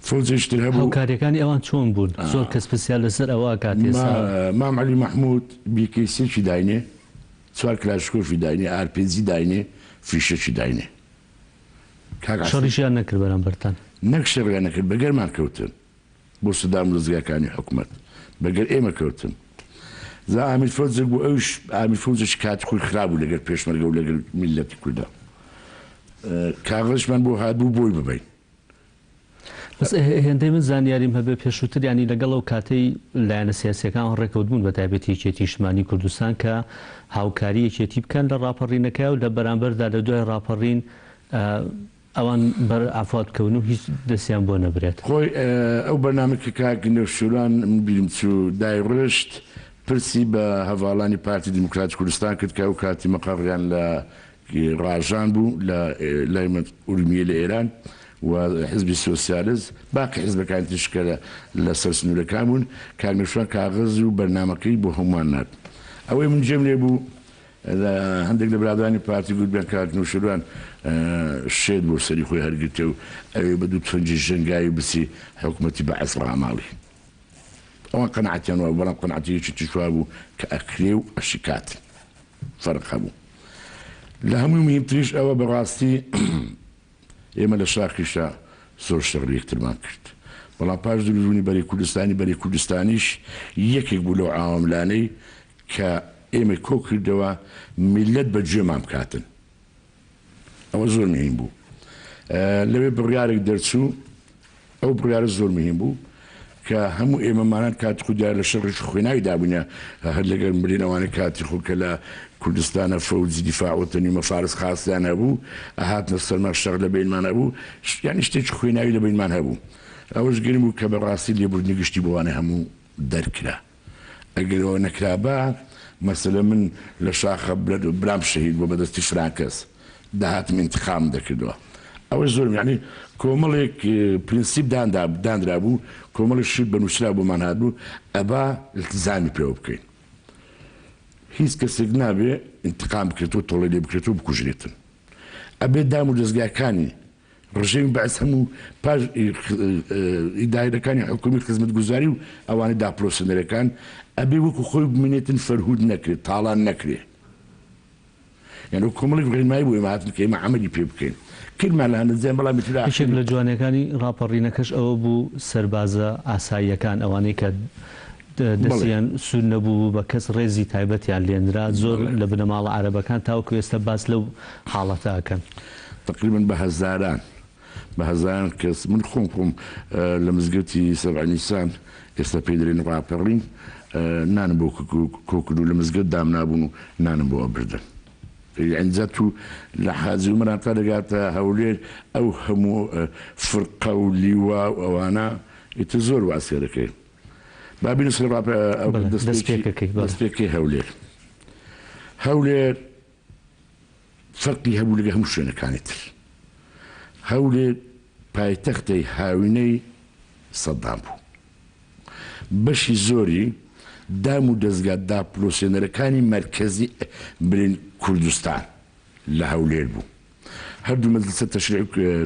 فەوزیشتر هەبوو هاوکاریەکانی ئەوان چۆن بوون زۆر کەس پرسیار لەسەر ئەوە کاتێ مام عەلی مەحموود بیکەیسێکی داینێ 4 کلاشکۆفی داینێ ئارپێجی داینێ فیشەکی داینێ شەڕیشیان نەکرد بەرامبەرتان نەک شەڕیان نەکرد بەگەرمان کەوتن بۆ سەدام ڕزگاکانی حکوومەت بەگەر ئێمە کەوتن زا ئامیر فەوزێک بوو ئەوش ئامیر فەوزێکی کاتی خۆی خراببوو لەگەر پێشمەرگە و لەگەر میلەتی کوردە کاغەشمان بۆ هاتبوو بۆی ببین هێندەی من زانیاریم هەبێ پێشووتر ینی لەگەڵ ئەو کاتەی لایەنە سیاسیەکان ڕێکەوتبوون بە تایبەتی یەکێتی نیشتیمانی کوردستان کە هاوکاری یەکێتی بکەن لە ڕاپەڕینەکە و لە بەرامبەردا لە دوای ڕاپەڕین ئەوان بەر ئافات بکەون و هیچ دەستیان بۆ نەبرێت خۆی ئەو بەرنامەکە کاک نەوشیروان من بیرم چوو دای ڕشت پرسی بە هەڤاڵانی پارتی دیموکراتی کوردستان کرد کە ئەو کاتی مەقەڕیان لە ڕاژان بوو لە لای ئورومیە لە ئێران و حزبی سۆسیالیست باقی حزبەکانی تشکە لە سەر سنوورەکان بوون کاک نەوشیروان کاغەز و بەرنامەکەی بۆ هەمومان نات ئەوەی من جێم لێ بوو هەندێک لە برادرانی پارتی گوتبیان کاک نەوشیروان شێت بۆ سەری خۆی هەرگرتە و ئەوێ بە دوو تفەنجی ژەنگایی بچی حکوومەتی بەعەس ڕاماڵی ئەوان قەنەعەتیان وە بەڵام قەنەعەتیەکی تشوا بوو کە ئەکرێ و ئەشکات فەرق هەبوو لە هەمووی مهمتریش ئەوە بەڕاستی ئێمە لە شاخیشە زۆر شەڕ یەکترمان کرد بەڵام پاش دروستبوونی بەری کوردستانیش یەکێک بوو لەو عاواملانەی کە ئێمە کۆ کردەوە میلەت بە گوێمان بکاتن ئەوە زۆر مهم بوو لەوێ بڕیارێک دەرچوو ئەو بڕیارە زۆر مهم بوو کە هەموو ئێمەمانان کاتی خودیار لە شەڕی خوێناوی دابوونە هەر لەگەر مرینەوانی کاتی خۆ کە لە کوردستانە فەوجی دیفاع وەتەنی مەفارس خاستیان هەبوو ئەهاتنە سەرما شەڕ لە بینمان هەبوو یانی شتێکی خوێناوی لە بینمان هەبوو ئەوەش گرنگ بوو کە بەڕاستی لێبوردنی گشتی بۆوانە هەموو دەرکرا ئەگەر ئەوە نەکرابە مەسەلە من لە شاخە برام شەهید بۆ بەدەستی فرانکەس داهاتم انتخام دەکردەوە ئەوە زۆر یعنی کۆمەڵێک پرینسیپ دانرا بوو کۆمەڵی شت بە نووسرا بۆمان هاتبوو ئەبا التزامی پێوە بکەین هیچ کەسێک نابێ انتقام بکرێتەوە تۆڵی لێ بکرێتەوە بکوژرێتن ئەبێ دام و دەستگاکانی ڕژێمی بەعس هەموو پاش ئیدارەکانی حکومی خزمەت گوزاری و ئەوانەی داپرۆسنەرەکان ئەبێ وەکو خۆی بمێنێتن فەرهود نەکرێت تاڵان نەکرێ یعنی کۆمەڵێک ڕێنمایی بوو ئێمە هاتن کە ئێمە عەمەلی پێ بکەین کرمان لە هەندێک بەڵام یەکێک لە جوانەکانی ڕاپەڕینەکەش ئەوە بوو سەربازە ئاساییەکان ئەوانەی کە دەستیان سوود نەبوو بە کەس ڕێزی تایبەتیان لێنرا زۆر لە بنەماڵە عەرەبەکان تاوەکو ئێستا باس لەو حاڵەتەکەن تقریبا بە هەزاران کەس من خۆم لە مزگەوتی سەبع نیسان ئێستا پێی دەرێن ڕاپەڕین نانم بۆ کۆکرد و لە مزگەوت دام نابوون و نانم بۆ ئەبردن ئەنجا تو لە حاجی عومەران تا دەگاتە هەولێر ئەو هەموو فرقە و لیوا و ئەوانە ئیتر زۆر واسی دەکەی بابینە سەر دەستپێکی هەولێر فەرقی هەبوو لەگە هەموو شوێنەکانی تر هەولێر پایتەختەی هاوینەی سەدام بوو بەشی زۆری دام و دەستگا داپلۆسێنەرەکانی مەرکەزی برین کوردستان لە هەولێر بوو هەردوو مەجلیسە تەشریع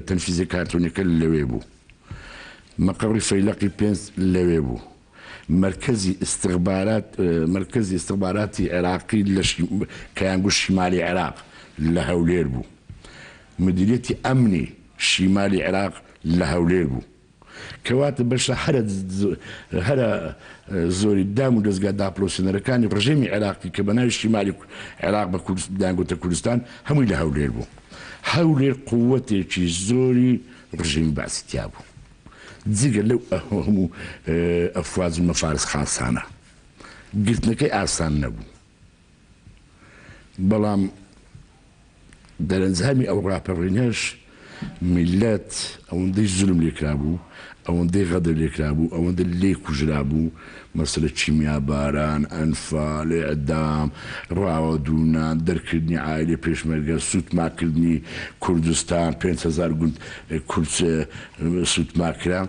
تەنفیزی کارتۆنیەکە لەوێ بوو مەقەڕی فەیلەقی پێنج لەوێ بوو مرکزی استخباراتی عێراقی کەیانگو شیمالی عێراق لە هەولێر بوو مدیریەتی ئەمنی شیمالی عێراق لە هەولێر بوو کەواتە بەشە هەرە زۆری دام و دەستگا داپلۆسێنەرەکانی ڕژێمی عێراقی کە بەناوی شیمالی عێراق بە دانگوتە کوردستان هەمووی لە هەولێر بوو هەولێر قووەتێکی زۆری ڕژێمی باسیتیا بوو جگە لەو هەموو ئەفواز و مەفارس خاسانە گرتنەکەی ئاسان نەبوو بەڵام دەرەنجامی ئەو ڕاپەڕینەش میلەت ئەوەندەی زولم لێکرا بوو ئەوەندەی غەدر لێکرا بوو ئەوەندە لێ کوژرا بوو مەسەلە چیمیا باران ئەنفال ئەدام ڕاوەدوونان دەرکردنی عایلە پێشمەرگە سوتماکردنی کوردستان 5,000 گوند کورد سوتماکرا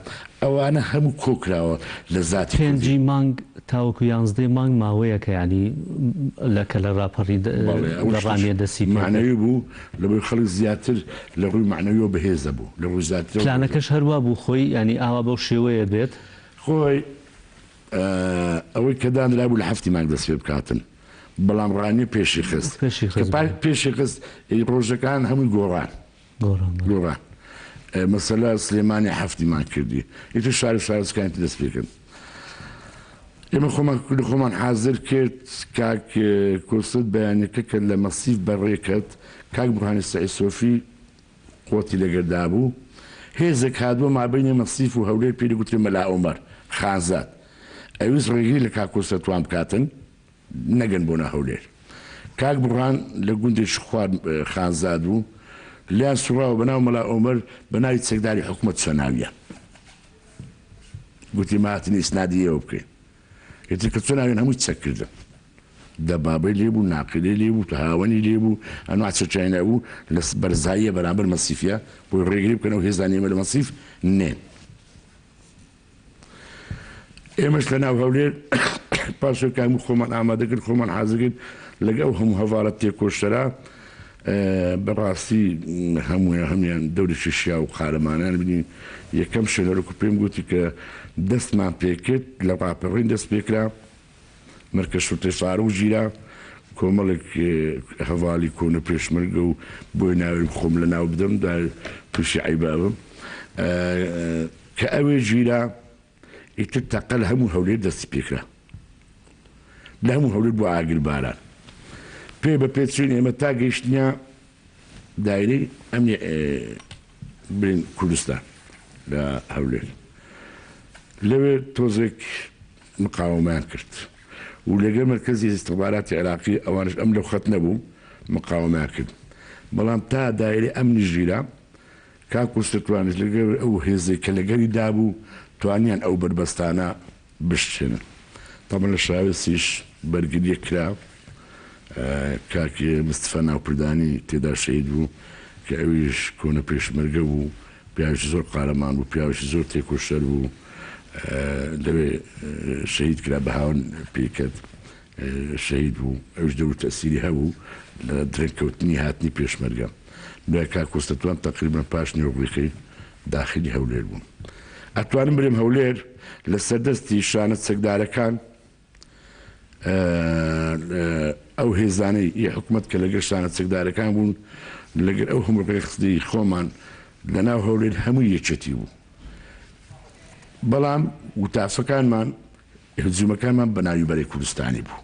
ئەوانە هەموو کۆکراوە لە ذاتی پێنجی مانگ تاوەکو 11 مانگ ماوەیە کە ینی لەکە لە ڕاپەڕی لە ڕانیە دەسی معنەوی بوو لەبەر خەڵک زیاتر لە ڕووی معنەویەوە بەهێزە بوو لە ڕووی زیاتر پلانەکەش هەروە بوو خۆی ینی ئاوا بەو شێوەیە بێت خۆی ئەوەی کە دانرا بوو لە هەفتی مانگ دەست پێ بکاتن بەڵام ڕانی پێشی خست پێشی خست ڕۆژەکان هەمووی گۆڕان مەسەلە سلێمانی هەفتیمان کردی ئیتر شارەکانی دەست پێکرد ئێمە خۆمان حازر کرد کاک کۆست بەیانەکە کە لە مەسیف بەڕێکەت کاک بورهانی سەعید سۆفی قوتی لەگەردا بوو هێزێک هاتبووە مابینی مەسیف و هەولێر پێی گوتری مەلا عومەر خانزاد ئەویست ڕێگری لە کاک کۆسە توان بکاتن نەگەن بۆنە هەولێر کاک بورهان لە گوندێکی خوارد خانزاد بوو لیان سوڕاوە بەناو مەلا عومەر بەناوی چەکداری حکومەت سۆناویە گوتی ماهاتنی ئیسنادیەوە بکەین ئێتر کە چۆناوێن هەمووی چەک کردن دەبابەی لێبوو ناقلەی لێبوو تەهاوەنی لێبوو ئەنوا چەچینە بوو لە بەرزاییە بەرامبەر مەسیفە بۆی ڕێگری بکەنەوە هێزانی ئێمە لە مەسیف نێن ئێمەش لە ناو هەولێر پاشەکان خۆمان ئامادەکرد خۆمان حازرکرد لەگەڵ هەموو هەڤارەت تێکۆشتەرا بەڕاستی هەمویان دەورێکی شیا و قارەمانیان بنی یەکەم شەنەرەکو پێم گوتی کە دەستمان پێکرد لە ڕاپەڕین دەست پێکرا مرکە شوتەی فارە و ژیرا کۆمەڵێک هەواڵی کۆنە پێشمەرگە و بۆی ناوێن خۆم لە ناو بدەم دا تووشی عیبابم کە ئەوێ ژیرا ئیتر تەقەل هەموو هەولێر دەستی پێکرا لە هەموو هەولێر بۆ ئاگر باران پێ بە پێچوین ئێمە تا گەیشتنیا دایرەی ئەمنی برین کوردستان لە هەولێر لەوێ تۆزێک مقاومەیان کرد و لەگەڵ مرکزی استخباراتی عێراقی ئەوانش ئەم لەو خەت نەبوو مقاومەیان کرد بەڵام تا دایرەی ئەمنی ژیرا کاکوستە توانش لەگەڵ ئەو هێزەی کە لەگەری دابوو توانیان ئەو بربەستانە بشتێنن تەمە لە شاوێسیش بەرگریە کرا کاکی مستفا ناوپردانی تێدا شەید بوو کە ئەویش کۆنە پێشمەرگە بوو پیاوی زۆر قارەمان بوو پیاوی زۆر تێکۆشەر بوو لەوێ شەید کرا بە هاون پێکەت شەید بوو ئەوش دەور تەسیری هەبوو لە درێنکەوتنی هاتنی پێشمەرگە دوای کاکۆستەتوان تەقریبەن پاش نێوەڕێکەی داخلی هەولێر بوون ئەتوانم برێم هەولێر لە سەردەستی شانە چەکدارەکان ئەو هێزانەی حکوومەت کە لەگەر شانە چەکدارەکان بوون لەگەر ئەو هەمڕێخستی خۆمان لەناو هەولێر هەموو یەکێتی بوو بەڵام وتافەکانمان هجوومەکانمان بە ناویبەری کوردستانی بوو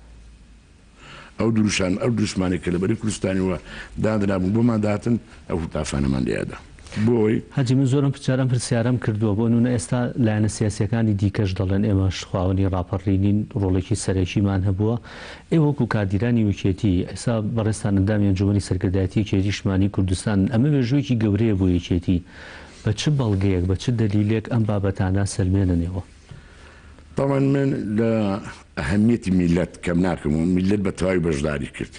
ئەو دروشان ئەو دروشمانی کە لەبەری کوردستانیەوە دادرابوون بۆمان داتن ئەو وتافانەمان لێدا بۆی حەجی من زۆرم پرسیارم کردووە بۆ نونە ئێستا لایەنە سیاسیەکانی دیکەش دەڵێن ئێمەش خواوەنی ڕاپەڕینین ڕۆڵێکی سەرەکیمان هەبووە ئێوە وەکو کادیرانی وکێتی ئێستا بەڕێستان ئەندامی ئەنجومەنی سەرکردایەتی یەکێتی شمانی کوردستان ئەمە وێژوویەکی گەورەیە بۆ یەکێتی بە چ بەڵگەیەک بە چ دەلیلێک ئەم بابەتانە سەلمێننەوە طبعا من لە ئەهەمیەتی میلەت کەم ناکەم و میلەت بە تەواوی بەشداری کرد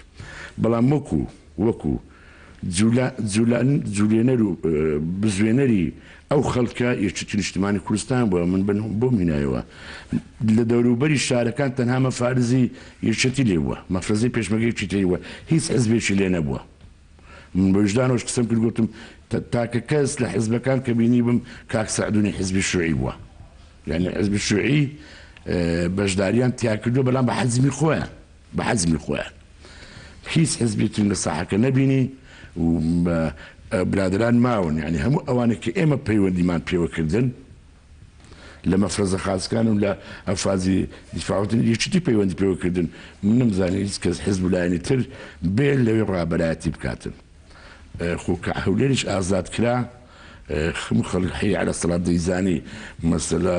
بەڵام وەکو جوولێنەر و بزوێنەری ئەو خەڵکە یەکێتی نیشتیمانی کوردستان بووە من بۆ مینایەوە لە دەوروبەری شارەکان تەنها مەفارزی یەکێتی لێ بووە مەفرەزەی پێشمەرگەیەکی تێوە هیچ حیزبێکی لێ نەبووە من بە وجدانەوەش قسەم کرد گوتم تاکە کەس لە حیزبەکان کە بینی بم کاک سەعدونی حیزبی شووعی بووە یعنی حیزبی شووعی بەشداریان تیا کردووە بەڵام بە حەزمی خۆیان هیچ حیزبێتون لە ساحەکە نەبینی و برادران ماون یعنی هەموو ئەوانە کە ئێمە پەیوەندیمان پێوەکردن لە مەفرەزە خاسکان و لە ئەفازی دیفاعوتن یەکێتی پەیوەندی پێوەکردن من نەمزانێت هیچ کەس حیزب لایەنی تر بێ لەوێ ڕابەرایەتی بکاتن خۆ کە هەولێریش ئازاد کرا هەموو خەڵک حی عەلە سەڵات دەیزانی مەسەلە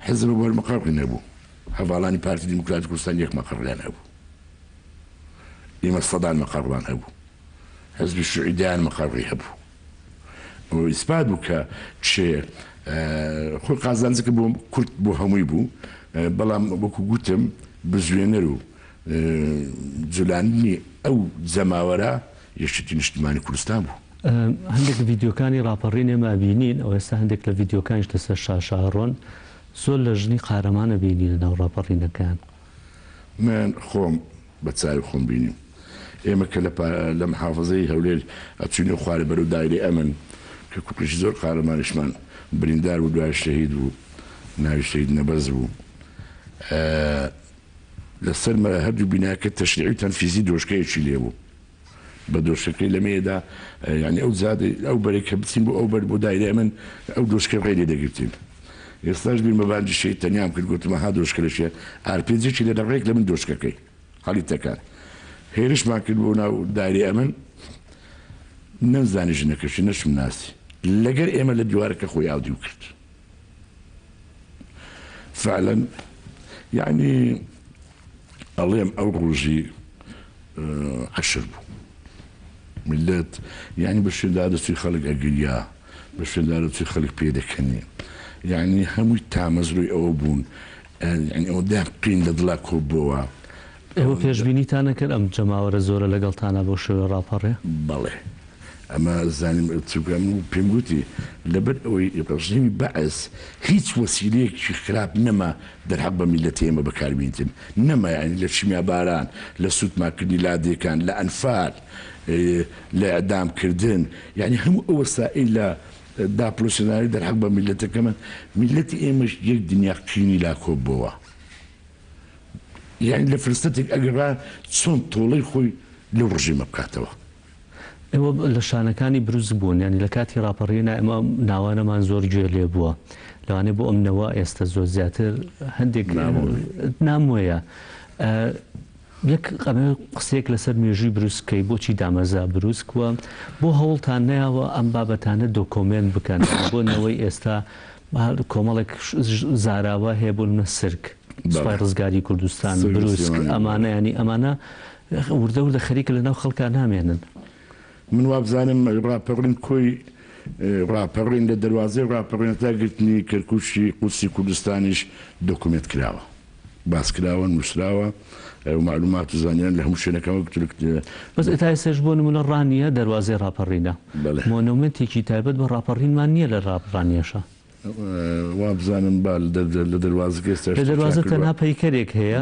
حیزب بۆ مەقڕی نەبوو هەواڵانی پارتی دیموکراتی کوردستان یەک مەقڕیان هەبوو ئێمە سەدان مەقڕمان هەبوو حزبی شوعیدیان مەقڕی هەبوو ئەوە ئیسپات بوو کە چێ خۆی قازانجەکە بۆ کورد بۆ هەمووی بوو بەڵام وەکو گوتم بزوێنەر و جولاننی ئەو جەماوەرە یەکێتی نیشتیمانی کوردستان بوو هەندێک لە ڤیدیۆکانی ڕاپەڕین ئێمە بینین ئەو ئێستا هەندێک لە ڤیدیۆکانیش لەسەر شاشاڕۆن زۆر لە ژنی قارەمانە بینی لەناو ڕاپەڕینەکان من خۆم بە چاوی خۆم بینیم ئێمە کە لە محافظەی هەولێر ئەچوونی خوارە بەرەو دایرەی ئەمن کە کوپێکی زۆر قارەمانیشمان بریندار و دوای شەهید بوو ناوی شەهید نەبەز بوو لەسەر هەردوو بیناکە تەشریعی تەنفیزی دۆشکەیەکی لێ بوو بە دۆشکەکەی لەمەیەدا یعنی ئەو زادی ئەو بەرێک کە بچین بۆ ئەو بەر بۆ دایرەی ئەمن ئەو دۆشکە غێرێ دەگرتین ئێستاش بیر مەبانجی شەهید تەنیام کرد گوتمە ها دۆشکە لەشێ ئارپێجێکی لە دەڕێک لە من دۆشکەکەی حاڵی تەکان هێرشمان کرد بۆ ناو دایرەی ئەمن نەمزانی ژنەکەشی نەشم ناسی لەگەر ئێمە لە دیوارەکە خۆی ئاودی کرد فعلا یعنی ئەڵێم ئەو ڕۆژی عەشر بوو ملت یعنی بە شوێندا دەچووی خەڵک ئەگریا بە شوێندا دەچووی خەڵک پێدەکەنی یعنی هەمووی تامەزروی ئەوە بوون یعنی ئەوە دایان قین لە دڵا کۆبووە ئێوە پێشبینیتانە کرد ئەم جەماوەرە زۆرە لەگەڵتانە بۆ شێوە ڕاپەڕێ بەڵێ ئەمە زانیم چووکەم و پێم گوتی لەبەر ئەوەی ڕژێمی بەعس هیچ وەسیلەیەکی خراپ نەما دەرحەق بە میلەتی ئێمە بەکاربێنن نەما یعنی لە چیمیا باران لە سوودماکردنی لادێکان لە ئەنفال لە ئەدامکردن یعنی هەموو ئەو وەسائل لە داپلۆسیۆناری دەرحەق بە میلەتەکەمە میلەتی ئێمەش یەک دنیا قینی لاکۆ بووە یعنی لە فرستەتێک ئەگەڕا چۆن تۆڵەی خۆی لەو ڕژێمە بکاتەوە ئێوە لە شانەکانی بروز بوون ینی لە کاتی ڕاپەڕێنە ئەمە ناوانەمان زۆر گوێ لێ بووە لەوانێ بۆ ئەمنەوە ئێستا زۆر زیاتر هەندێک نامۆیە یەک قسێک لەسەر مێژووی بروسکەی بۆچی دامەزا بروسکووە بۆ هەوڵتان نەیەوە ئەم بابەتانە دۆکۆمنت بکەن بۆ نەوەی ئێستا کۆمەڵێک زاراوە هەیە بوون سرک سوپای ڕزگاری کوردستان بروسک ئەمانە ینی ئەمانە وردە وردە خەریکە لەناو خەڵکان نامێنن من وابزانم ڕاپەڕین کۆی ڕاپەڕین لە دەواازەی ڕاپەڕێنە تا گرتنی کەرکوشی قوسی کوردستانیش دۆکومنت کراوە باس کراوە نووسراوە معلومات و زانیان لە هەموو شوێنەکەمە بەس ئێتا سێش بۆ نمونە ڕانیە دەواازەی ڕاپەڕینە مۆنومنتێکی تایبەت بە ڕاپەڕینمان نییە لە ڕاپڕانیەشە وابزانم لە دەواازە تەنها پەیکەرێک هەیە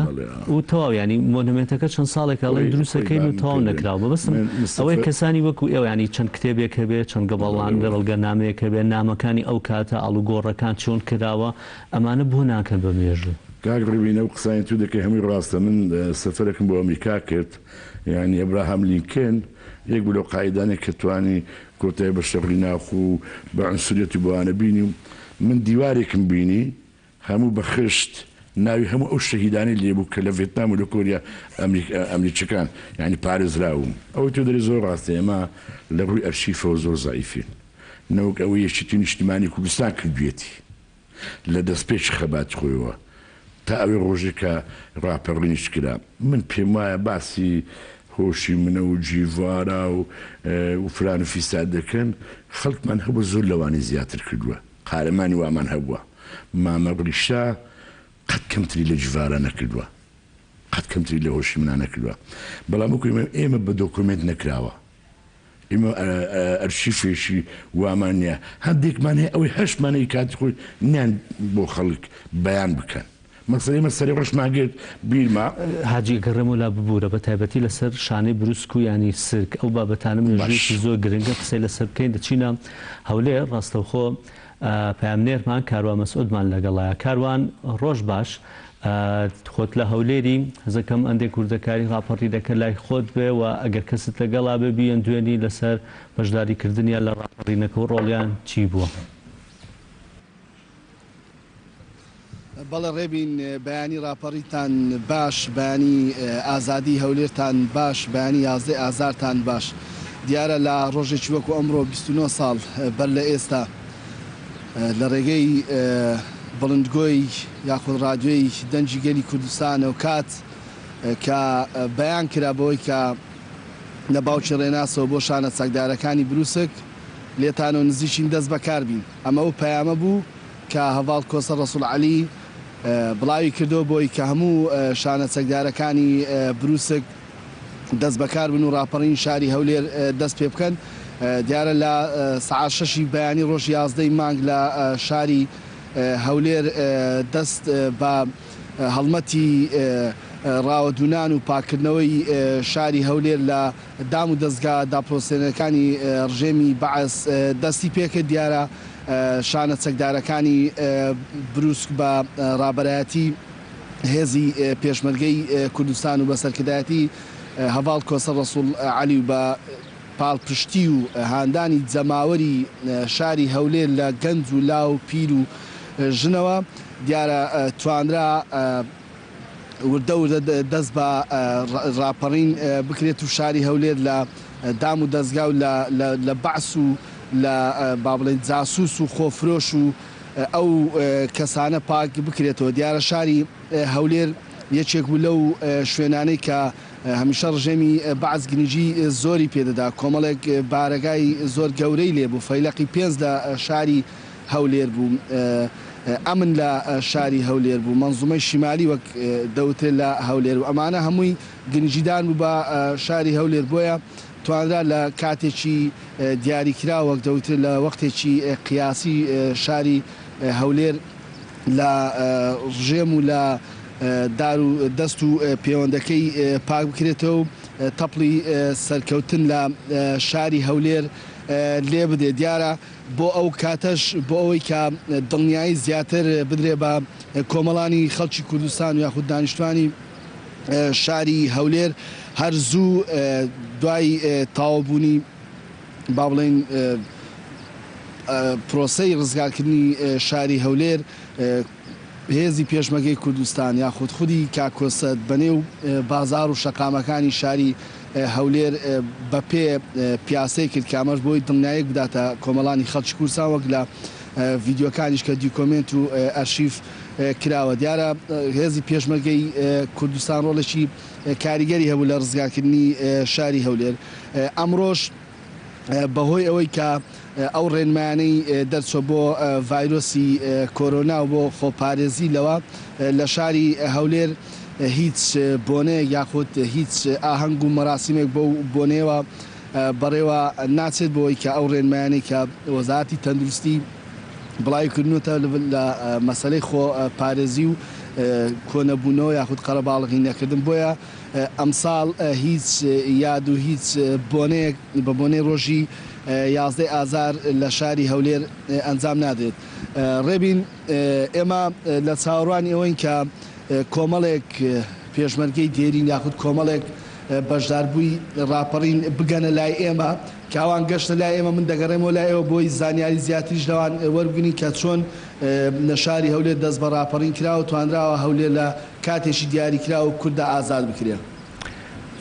و تەواو ینی مۆنومنتەکە چەند ساڵێک ئەڵێن دروستەکەین و تەواو نەکراوە بەبستم ئەوەی کەسانی وەکو ئێوە ینی چەند کتێبێک هەبێت چەند گەبەڵان بەڵگە نامەیەک هەبێت نامەکانی ئەو کاتە ئاڵوگۆڕەکان چۆن کراوە ئەمانە بۆ ناکەن بە مێژوو کاگڕبینە و قسانی تو دەکەی هەمووی ڕاستە من سەفەرێکم بۆ ئەمریکا کرد یعنی ئەبراهام لینکن یەک بوو لەو قاعدانێک کە توانی کۆتای بە شەڕی ناخ و بە عنسوریەتی بۆوانە بینی و من دیوارێکم بینی هەموو بە خشت ناوی هەموو ئەو شەهیدانی لێبوو کە لە ڤێتنام و لە کۆریا ئەمریکەکان یعنی پارێزراوم ئەوەی تۆ دەری زۆر ڕاستە ئێمە لە ڕووی ئەرشیفەوە زۆر زایفین نەوەک ئەوەی یەکێتی نیشتیمانی کوردستان کردوێتی لە دەستپێچ خەبات خۆیەوە تا ئەوەی ڕۆژێکە ڕاپەڕینیش کرا من پێم وایە باسی هۆشی منە و جیڤارا و فران و فیساد دەکەن خەڵکمان هەبوو زۆر لەوانی زیاتر کردووە قارەمانی وامان هەبووە مامە بریشا قەت کەمتری لە جیڤارە نەکردووە قەت کەمتری لە هۆشی منە نەکردووە بەڵام وەکو ئێمە بە دۆکومنت نەکراوە ئێمە ئەرشیفێشی وامان نییە هەندێکمان هەیە ئەوەی هەشتمانەی کاتی خۆی نیان بۆ خەڵک بەیان بکەن مەسەلەی مەسەری ڕۆژماگرت بیرما حاجی گەڕێم و لا ببوورە بە تایبەتی لەسەر شانەی بروسک و ینی سرک ئەو بابەتانە مێژوویەکی زۆر گرنگە قسەی لەسەر بکەین دەچینە هەولێر ڕاستەوخۆ پامنێرمان کاروان مەسعودمان لەگەڵایە کاروان ڕۆژ باش خۆت لە هەولێری زەکەم ئەندێک کوردەکاری ڕاپەڕی دەکە لای خۆت بێ و ئەگەر کەست لەگەڵا بێ بیان دوێنی لەسەر بەشداریکردنیان لە ڕاپەڕینەکە و ڕۆڵیان چی بووە؟ بەڵێ ڕێبین بەیانی ڕاپەڕیتان باش بەیانی ئازادی هەولێرتان باش بەیانی یازدەی ئازارتان باش دیارە لە ڕۆژێکی وەکو ئەمڕۆ 29 ساڵ بەر لە ئێستا لە ڕێگەی بڵندگۆی یاخود ڕادیۆی دەنجی گەلی کوردستانەوە کات کە بەیان کرا بەوەی کە لە باوکی ڕێناسەوە بۆ شانە چەکدارەکانی بروسک لێتانەوە نزیشین دەست بەکار بین ئەمە ئەو پەیامە بوو کە هەواڵ کۆسە ڕەسوول عەلی بڵاوی کردەوە بۆی کە هەموو شانە چەکدارەکانی بروسک دەست بەکار بن و ڕاپەڕین شاری هەولێر دەست پێ بکەن دیارە لە سەعات 6 بەیانی ڕۆژ 11 مانگ لە شاری هەولێر دەست بە هەڵمەتی ڕاوەدونان و پاکردنەوەی شاری هەولێر لە دام و دەستگا داپۆسێنەکانی ڕژێمی بەعەس دەستی پێکرد دیارە شانە چەکدارەکانی بروسک بە ڕابەرایەتی هێزی پێشمەرگەی کوردستان و بەسەرکردایەتی هەواڵ کۆسە ڕەسوول عەلی و بە پاڵپشتی و هاندانی جەماوەری شاری هەولێر لە گەنج و لاو پیر و ژنەوە دیارە توانرا وردە وردە دەست بە ڕاپەڕین بکرێت و شاری هەولێر لە دام و دەستگا و لە بەعس و لە با بڵێن جاسووس و خۆفرۆش و ئەو کەسانە پاک بکرێتەوە دیارە شاری هەولێر یەکێک بوو لەو شوێنانەی کە هەمیشە ڕژێمی بەعس گنیجی زۆری پێدەدا کۆمەڵێک بارەگای زۆر گەورەی لێبوو فەیلەقی 5 لە شاری هەولێر بوو ئەمن لە شاری هەولێر بوو مەنزومەی شیمالی وەک دەوترێت لە هەولێر و ئەمانە هەمووی گنجیدان بوو بە شاری هەولێر بۆیە توانرا لە کاتێکی دیاریکرا وەک دەوتر لە وەختێکی قیاسی شاری هەولێر لە ڕژێم و لە دار و دەست و پەیوەندەکەی پاک بکرێتەوە تەپڵی سەرکەوتن لە شاری هەولێر لێ بدێ دیارە بۆ ئەو کاتەش بۆ ئەوەی کە دڵنیایی زیاتر بدرێ بە کۆمەڵانی خەڵکی کوردستان و یاخود دانیشتوانی شاری هەولێر هەر زوو دوای تاوابوونی با بڵێن پرۆسەی ڕزگارکردنی شاری هەولێر هێزی پێشمەرگەی کوردستان یاخود خودی کاکۆسەد بەنێو بازار و شەقامەکانی شاری هەولێر بەپێ پیاسەی کرد کامەش بۆی دڵنیایەک بداتە کۆمەڵانی خەڵکی کوردستان وەک لە ڤیددیۆکانیش کە دیکۆمنت و ئەرشیف کراوە دیارە هێزی پێشمەرگەی کوردستان ڕۆڵێکی کاریگەری هەبوو لە ڕزگارکردنی شاری هەولێر ئەمڕۆژ بەهۆی ئەوەی کە ئەو ڕێنمایانەی دەرچۆ بۆ ڤایرۆسی کۆرۆنا و بۆ خۆپارێزی لەوە لە شاری هەولێر هیچ بۆنەیەک یاخود هیچ ئاهەنگ و مەراسیمێک بۆ بۆنێەوە بەڕێوە ناچێت بۆی کە ئەو ڕێنمایانەی کە وەزارەتی تەندروستی بڵاوکردنەوە لە مەسەلەی خۆ پارێزی و کۆنەبوونەوە یاخود قەرەباڵغی نەکردن بۆیە ئەمساڵ هیچ یاد و هیچ بۆنەیەک بە بۆنەی ڕۆژی 11 ئازار لە شاری هەولێر ئەنجام نادرێت ڕێبین ئێمە لە چاوەڕوانی ئەوەین کە کۆمەڵێک پێشمەرگەی دێرین یاخود کۆمەڵێک بەشداربووی ڕاپەڕین بگەنە لای ئێمە کاوان گەشتە لای ئێمە من دەگەڕێمەوە لای ئێوە بۆی زانیاری زیاتریش لەوان وەربگنین کە چۆن نەشاری هەولێر دەست بە ڕاپەڕین کراوە توانراوە هەولێر لە کاتێکی دیاریکرا و کوردە ئازاد بکرێ.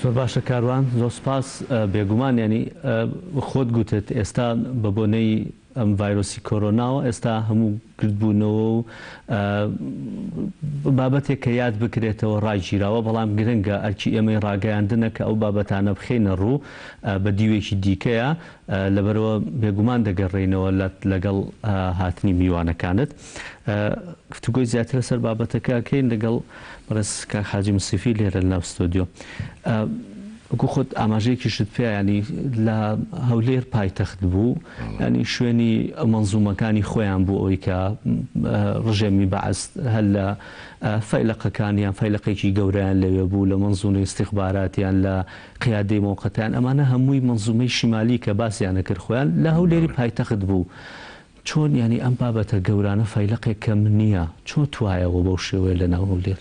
زۆر باشە کاروان زۆر سپاس بێگومان ینی خۆت گوتت ئێستا بە بۆنەی ئەم ڤایرۆسی کۆرۆناوە ئێستا هەموو گردبوونەوە و بابەتێک کە یاد بکرێتەوە ڕایگیراوە بەڵام گرنگە ئەرکی ئێمەی ڕاگەیاندنە کە ئەو بابەتانە بخێنە ڕوو بە دیوێکی دیکەیە لەبەرەوە بێگومان دەگەڕێنەوە لەگەڵ هاتنی میوانەکانت گفتوگۆی زیاتر لەسەر بابەتەکەکەین لەگەڵ بەڕێز کاک حاجی موسیفی لێرە لەناو ستۆدیۆ وەکو خۆت ئاماژەیەکیشت پێ ینی لە هەولێر پایتەخت بوو ینی شوێنی مەنزومەکانی خۆیان بوو ئەوەی کە ڕژێمی بەعست هەل لە فەیلقەکانیان فەیلقێکی گەورەیان لەوێ بوو لە مەنزومەی استیخباراتیان لە قیادەی مۆقەتیان ئەمانە هەمووی مەنزومەی شیمالی کە باسییانە کرد خۆیان لە هەولێری پایتەخت بوو چۆن ینی ئەم بابەتە گەورانە فەیلقێک کەم نییە چۆن توایەوە بەو شێوەیە لە ناو هەولێر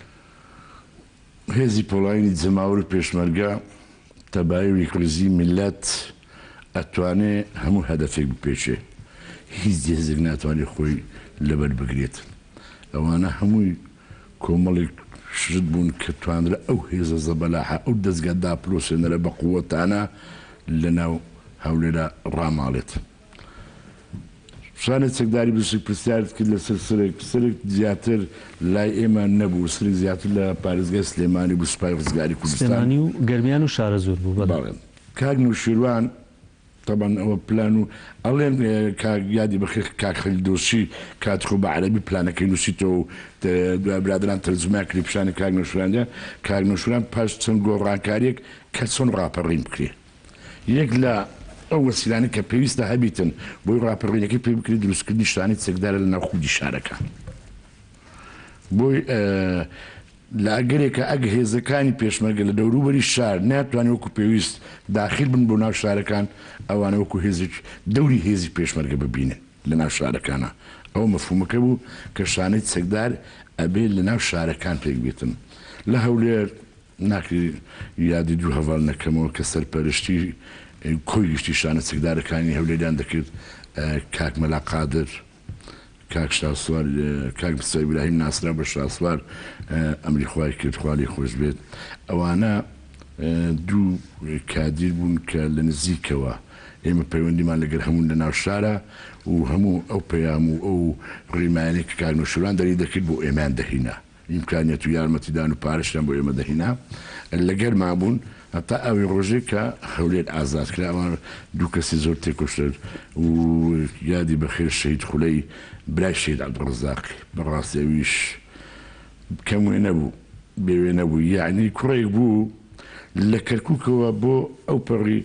هێزی پۆڵاینی جەماوەر پێشمەرگە تەبایوی کڕزی میلەت ئەتوانێ هەموو هەدەفێک بپێچێ هیچ هێزێک ناتوانێت خۆی لەبەر بگرێت ئەوانە هەمووی کۆمەڵێک شت بوون کە توانرە ئەو هێزە زەبەلاحە ئەو دەستگەدا پرۆسێنەرە بە قووەتانە لە ناو هەولێرە ڕاماڵێت شانێت چەکداری بسک پرسیارت کرد لەسەر سرێک زیاتر لای ئێمە نەبوو سرێک زیاتر لە پارێزگای سلێمانی بوو سوپای ڕزگاری کوردستانی و گەرمیان و شارە زۆر بوو بەڵێن کاک نوشیروان طبعا ئەوە پلان و ئەڵێن یادی بەخێر کاک خەلیدۆسی کاتخۆ بە عەرەبی پلانەکەی نووسیتەوە برادران تەرجمە کردی پیشانی کاک نوشیرواندا کاک نوشیروان پاش چەند گۆڕانکاریەک کە چۆن ڕاپەڕین بکرێ یەک لە ئەو وەسیلانی کە پێویستە هەبیتن بۆی ڕاپەڕینەکەی پێ بکرێت دروستکردنی شتانی چەکدارە لە ناو خودی شارەکان بۆی لە ئەگەرێکە ئەگە هێزەکانی پێشمەرگە لە دەوروبەری شار ناتوانێت وەکو پێویست داخل بن بۆ ناو شارەکان ئەوانە وەکو هێزێک دەوری هێزی پێشمەرگە ببینن لە ناو شارەکانە ئەو مەفهومەکە بوو کە شانەی چەکدار ئەبێت لە ناو شارەکان پێک بێتن لە هەولێر ناکری یادی دوو هەواڵ نەکەمەوە کە سەرپەرشتی کۆی گشتی شانە چەکدارەکانی هەولێریان دەکرد کاک مەلا قادر کاک شاسوار کاک بسەی براهیم ناسرا بە شاسوار ئەمری خوای کرد خوالی خۆش بێت ئەوانە دوو کادیر بوون کە لە نزیکەوە ئێمە پەیوەندیمان لەگەر هەموو لە ناو شارە و هەموو ئەو پەیام و ئەو ڕێمایانەی کە کاک نوشیروان دەری دەکرد بۆ ئێمان دەهینە ئیمکانیەت و یارمەتیدان و پارەشیان بۆ ئێمە دەهینە لەگەر مابوون هەتا ئەوی ڕۆژێک کە هەولێر ئازادکرا ئەوان دوو کەسی زۆر تێکۆشتر و یادی بەخێر شەهید خولەی برای شەهید عەبدوڕەزاق بەڕاستی ئەویش کەم وێ نەبوو بێوێ نەبوو یعنی کوڕێک بوو لە کەرکووکەوە بۆ ئەو پەڕی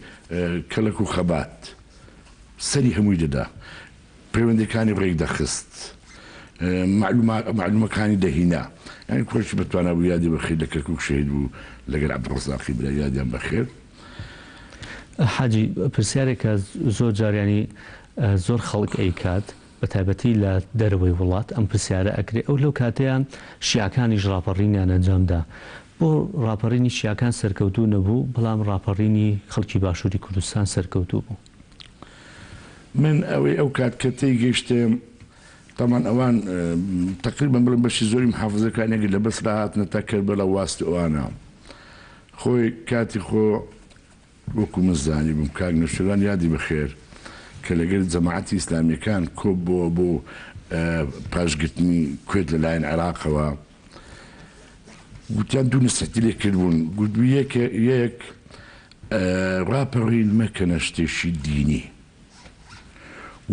کەلک و خەبات سەری هەمووی دەدا پەیوەندەکانی ڕێک دەخست معلومەکانی دەهینا یعنی خۆش بتوانە بوو یادی بەخێر لە کەرکووک شەهید بوو لەگەڵ عەبدوڕەزاقی برا یادیان بەخێر. حاجی پرسیارێکە زۆر جاریانی زۆر خەڵک ئەیکات بە تایبەتی لە دەرەوەی وڵات ئەم پرسیارە ئەکرێ ئەو لەو کاتەیان شیعەکانیش ڕاپەڕینیان ئەنجامدا بۆ ڕاپەڕینی شیعەکان سەرکەوتوو نەبوو بەڵام ڕاپەڕینی خەڵکی باشووری کوردستان سەرکەوتوو بوو. من ئەوەی ئەو کات کە تێیگەیشتم تامان ئەوان تقریبا بڵم بەشی زۆری محافزەکانێکی لە بەسرا هاتنەتە کەربەلە واست ئەوانە خۆی کاتی خۆ وەکو مزانی بووم کاک نەشتوان یادی بەخێر کە لەگەر جەماعەتی ئیسلامیەکان کۆب بووە بۆ پاشگرتنی کوێت لەلایەن عێراقەوە گوتیان دوو نسەتی لێ کردبوون گوتبوو یەک ڕاپەڕین مەکەنە شتێکی دینی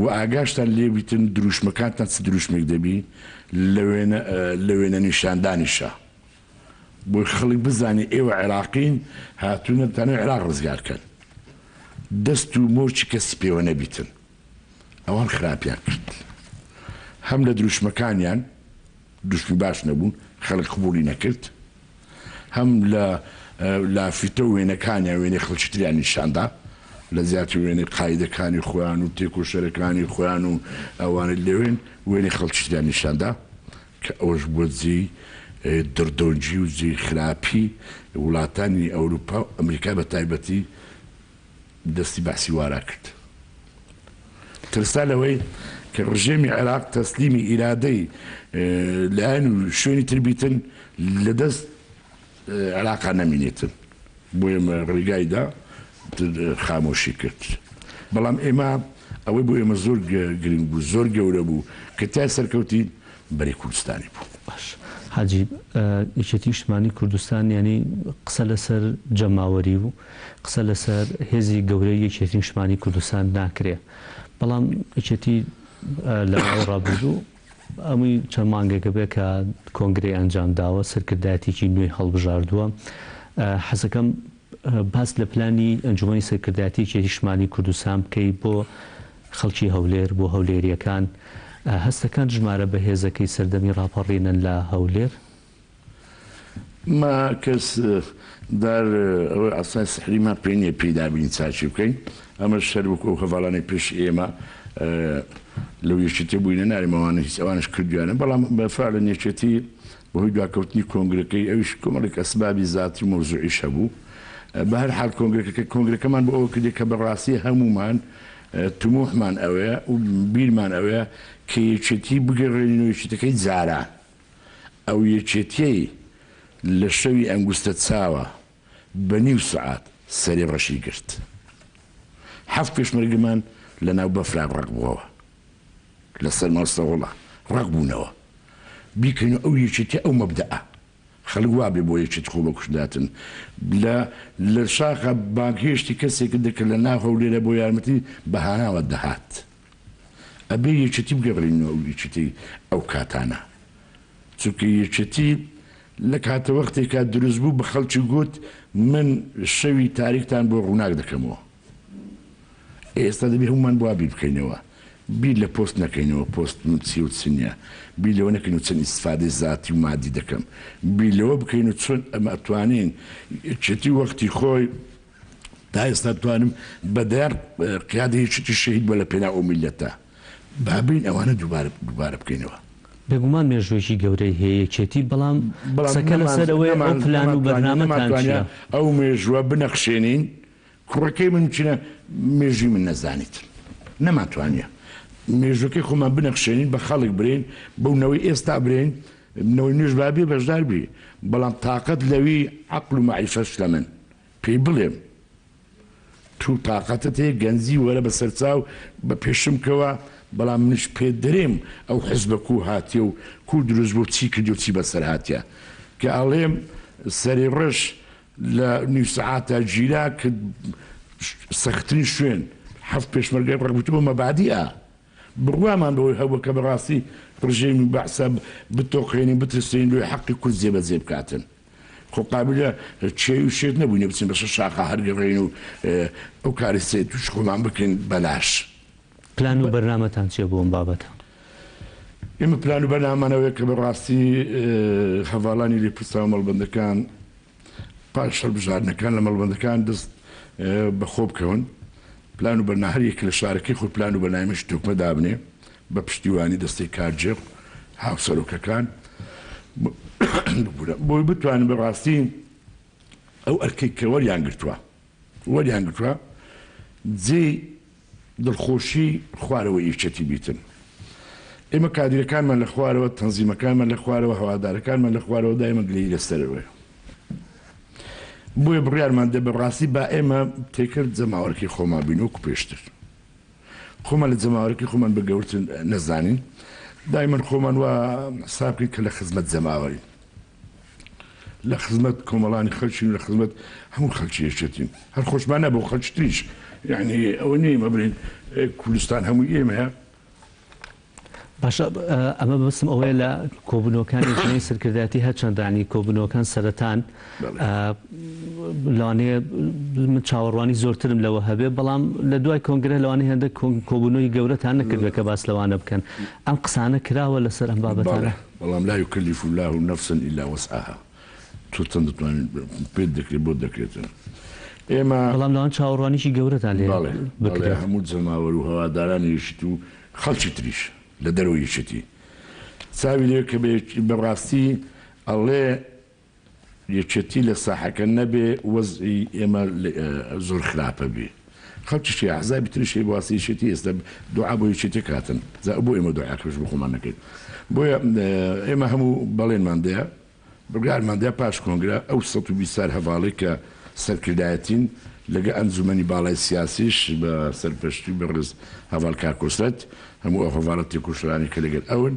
و ئاگاشتان لێبیتن دروشمەکانتان چ دروشمێک دەبی لە وێنە نیشاندانیشە بۆی خەڵک بزانی ئێوە عێراقین هاتوونە تەنها عێراق ڕزگارکەن دەست و مۆچی کەسی پێوە نەبیتن ئەوان خراپیان کرد هەم لە دروشمەکانیان دروشمی باش نەبوون خەڵک قبوڵی نەکرد هەم لە لافیتە وێنەکانیان وێنەی خەڵکیتریان نیشاندا لە زیاتر وێنەی قایدەکانی خۆیان و تێکۆشەرەکانی خۆیان و ئەوانە لەوێن وێنەی خەڵکیتریان نیشاندا کە ئەوەش بۆ جێی دڕدۆنجی و جێی خراپی وڵاتانی ئەوروپا و ئەمریکا بە تایبەتی دەستی باسی وارا کرد. ترسا لەوەی کە ڕژێمی عێراق تەسلیمی ئیرادەی لایەن و شوێنی تربیتن لە دەست عێراقا نەمینێتن بۆ ئێمە ڕێگایدا خامۆشی کرد. بەڵام ئێمە ئەوەی بۆ ئێمە زۆر گرنگ بوو زۆر گەورە بوو کە تا سەرکەوتی بەری کوردستانی بوو. باش حاجی یەکێتی نیشتیمانی کوردستان ینی قسە لەسەر جەماوەری و قسە لەسەر هێزی گەورەی یەکێتی نیشتیمانی کوردستان ناکرێ بەڵام یەکێتی لەوای ڕابردوو ئەمووی چەند مانگێکە بێ کە کۆنگرەی ئەنجام داوە سەرکردایەتێکی نوێی هەڵبژاردووە حەزەکەم باس لە پلانی ئەنجومەنی سەرکردایەتی یەکێتی نیشتیمانی کوردستان بکەی بۆ خەڵکی هەولێر بۆ هەولێریەکان هەستەکان ژمارە بەهێزەکەی سەردەمی ڕاپەڕینن لە هەولێر ما کەس دار ئەوەی ئاسای سحریمان پێ نییە پێدابینی چاچی بکەین ئەمە شەر وەکو ئەو هەڤاڵانەی پێش ئێمە لەو یەکێتی بووینە نارێمەوانە هیچ ئەوانش کردویانە بەڵام بەفعل لە نێچێتی بەهۆی دواکەوتنی کۆنگرەکەی ئەویش کۆمەڵێک ئەسبابی زاتی مەوزوعیش هەبوو بە هەر حاڵ کۆنگرەکەمان بۆ ئەوە کردێک کە بەڕاستی هەمومان تموحمان ئەوەیە و بیرمان ئەوەیە کە یەکێتی بگەڕێنین و یەکێتەکەی جاران ئەو یەکێتیەی لە شەوی ئەنگوستە چاوە بە نیو سعات سەری ڕەشی گرت حەفت پێشمەرگەمان لە ناو بەفرا ڕق بووەوە لەسەر مەستەوڵە ڕق بوونەوە بیکەین ئەو یەکێتی ئەو مەبدەئە خەڵک وابێ بۆ یەکێت خۆ بە کوشداتن لە شاخە بانکهێشتی کەسێک دەکرد لە ناو هەولێرە بۆ یارمەتی بەهاناوە دەهات ئەبێ یەکێتی بگەڕێنەوە ئەو یەکێتی ئەو کاتانە چونکە یەکێتی لە کاتە وەختێکا دروست بوو بە خەڵکی گوت من شەوی تاریکتان بۆ ڕووناک دەکەمەوە ئێستا دەبێ هەمومان بۆ بیر بکەینەوە بیر لە پۆست نەکەینەوە پۆست نووسی و چنیە بیر لەوە نەکەین و چەند ئیسفادەی زاتی و مادی دەکەم بیر لەوە بکەین و چۆن ئەمە ئەتوانین چێتی وەختی خۆی تا ئێستا توانم بەدار قیادەیەکی شەهید بە لە پێنا ئەو میلەتە بابین ئەوانە دووبارە بکەینەوە بێگومان مێژوێکی گەورەی هەیە یەکێتی بەڵام قسەکە لەسەرەوەی ئەو پلان و بەرنامەتان چییە ئەو مێژووە بنەخشێنین کوڕەکەی من چینە مێژوی من نەزانیت نەماتوانە مێژوەکەی خۆمان بنەخشێنین بە خەڵک برین بەونەوەی ئێستا برین بنەوەی نوێژ بابێ بەشدار بی بەڵام تااقەت لەوی عەقڵ و مەعریفەش لە من پێی بڵێم تو تااقەتت هەیە گەنجی وەرە بە سەرچاو بە پێشمکەوە بەڵام منش پێ دەرێم ئەو حزبە کو هاتیە و کو دروست بۆ چی کردی و چی بەسەر هاتیە کە ئەڵێم سەری ڕەش لە نیو سەعاتە گیرا کە سەختترین شوێن حەفت پێشمەرگای ڕەگوتووە مەبادیە بڕوامان بەوەی هەبوو کە بەڕاستی ڕژێمی بەعسە بتۆقێنین بترسین لێ حەقی کورد جێبەجێ بکاتن خۆ قابلە چێ و شێت نەبووینە بچین بەشە شاخە هەرگەڕێن و ئەو کاری سێ توش خۆمان بکەین بەلاش. پلان و بەرنامەتان چێ بۆ ئەم بابەتە؟ ئێمە پلان و بەرنامانەوەی کە بەڕاستی هەواڵانی لێپرسا و مەڵبەندەکان پاش هەڵبژاردنەکان لە مەڵبەندەکان دەست بەخۆ بکەون. پلان و بەرنامە هەر یەک لە شارەکەی خۆی پلان و بەرنامەش توکمە دابنێ بە پشتیوانی دەستەی کارجێق هاوسەرۆکەکان بۆی بتوانن بەڕاستی ئەو ئەرکەی کە وەریان گرتووە جێی دڵخۆشی خوارەوە یەکچەتی بیتن. ئێمە کادرەکانمان لە خوارەوە، تەنزیمەکانمان لە خوارەوە، هەوادارەکانمان لە خوارەوە دایمە گلەی لەسەرەوەی. بۆیە بڕیارمان دە بەڕاستی با ئێمە تێکرد جەماوەرەکەی خۆمان بین وەکو پێشتر. خۆمان لە جەماوەرەکەی خۆمان بەگەورتن نەزانین، دایمەن خۆمان وە حساب بکەین کە لە خزمەت جەماوەرین، لە خزمەت کۆمەڵانی خەڵکین، لە خزمەت هەموو خەڵکی یەکێتین. هەر خۆشمان نەبوو خەڵکی تریش، یعنی ئەوە نیە مەبرین کوردستان هەمووی ئێمەیە. باشە ئەمە بەسم ئەوەیە لە کۆبوونەوەکانی ژنەی سەرکردایەتی هەرچەندانی کۆبوونەوەکان سەرەتان لەوانەیە من چاوەڕوانی زۆرترم لەوە هەبێ، بەڵام لە دوای کۆنگرە لەوانەیە هەندێک کۆبوونەوەی گەورەتان نەکردوێت کە باس لەوانە بکەن. ئەم قسانە کراوە لەسەر ئەم بابەتانە؟ بەڵام لا یکەلیف الله نەفسا ئیلا وسعها، تۆ چەند دەتوانین پێت دەکرێت بۆ دەکرێتن. ئێمە بەڵام لەوان چاوەڕوانیشی گەورەتان لێ بکرێت هەموو جەماوەر و هەوادارانی یەکێتی و خەڵکی تریش لە دەرەوە یەکێتی چاوی لێ کە بەڕاستی ئەڵێ یەکێتی لە ساحەکە نەبێ وەزعی ئێمە زۆر خراپە بێ. خەڵکیشی ئەحزابی تریشی بۆ واسی یەکێتی ئێستا دوعا بۆ یەکێتی کاتن، بۆ ئێمە دوعاکەش بۆ خۆمان نەکەین. بۆیە ئێمە هەموو بەڵێنمان دەیە، بڕیارمان دەیە پاش کۆنگرە ئەو 120 هەواڵی کە سەرکردایەتین لەگە ئەنجومەنی باڵای سیاسیش بە سەرپەرشتی بەڕێز هەواڵ کاکۆسرەت، هەموو ئەو هەواڵە تێکۆشرانی کە لەگەل ئەون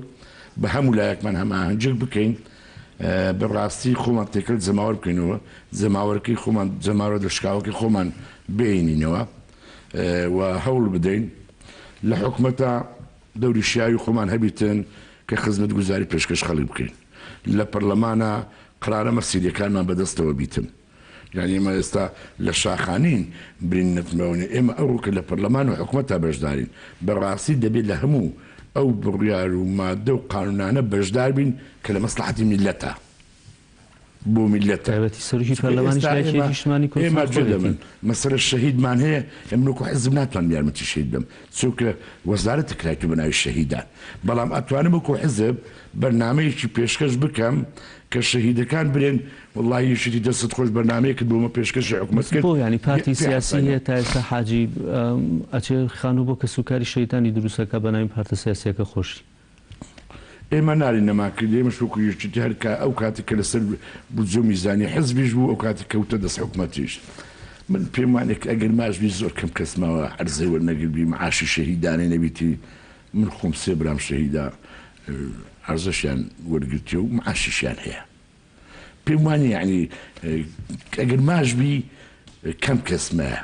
بە هەموو لایەکمان هەماهەنگێک بکەین، بەڕاستی خۆمان تێکرد جەماوەر بکەینەوە، جەماوەرەکەی خۆمان جەماوەرە دەشکاوەکەی خۆمان بێنینەوە و هەوڵ بدەین لە حکومەتە دەوری شیاوی خۆمان هەبیتن کە خزمەت گوزاری پێشکەش خەڵک بکەین، لە پەرلەمانە قرارە مەسیریەکانمان بەدەستەوە بیتن. یعنی ئێمە ئێستا لە شاخانین برین نەتمەونی، ئێمە ئەوڕووکە لە پەرلەمان و حکومەتە بەشدارین، بەڕاستی دەبێت لە هەموو ئەو بڕیار و مادە و قانونانە بەشدار بین کە لە مەسلحەتی میلەتە، بۆ میلەتە. ئێمە جدەمن مەسەرە شەهیدمان هەیە، ئەمنوکو حزب ناتوان یارمەتی شەهید بم، چونکە وەزارەت کراوی بە ناوی شەهیدان، بەڵام ئەتوانم وەکو حزب بەرنامەیەکی پێشکەش بکەم کە شەهیدەکان برێن وڵی یەشتی دەست خۆش بەرنامەیەکرد بۆمە پێشکەشی حکومەت کرد. بۆ ینی پارتی سیاسی هەیە تا ئێستا حاجی ئەچێ خانوو بۆ کە سوکاری شەیتانی دروستەکە بە ناوی پارتە سیاسیەکە خۆشی. ئێمە ناری نەماکرد، ئێمە شوکو یەشتی هەرکە ئەو کاتێک کە لەسەر بودجە و میزانی حزبیش بوو، ئەو کاتێک کەوتە دەست حکومەتیش. من پێم وانێک ئەگەر ماژبی زۆر کەم کەسمەوە عەرزەی وەرنەگربی معاشی شەهیدانەی نەبیتی، من خۆم سێ برام شەهیدا عەرزەشیان وەرگرتیە و معاشیشیان هەیە. پێم وانێ یعنی ئەگەر ماژبی کەم کەسمەیە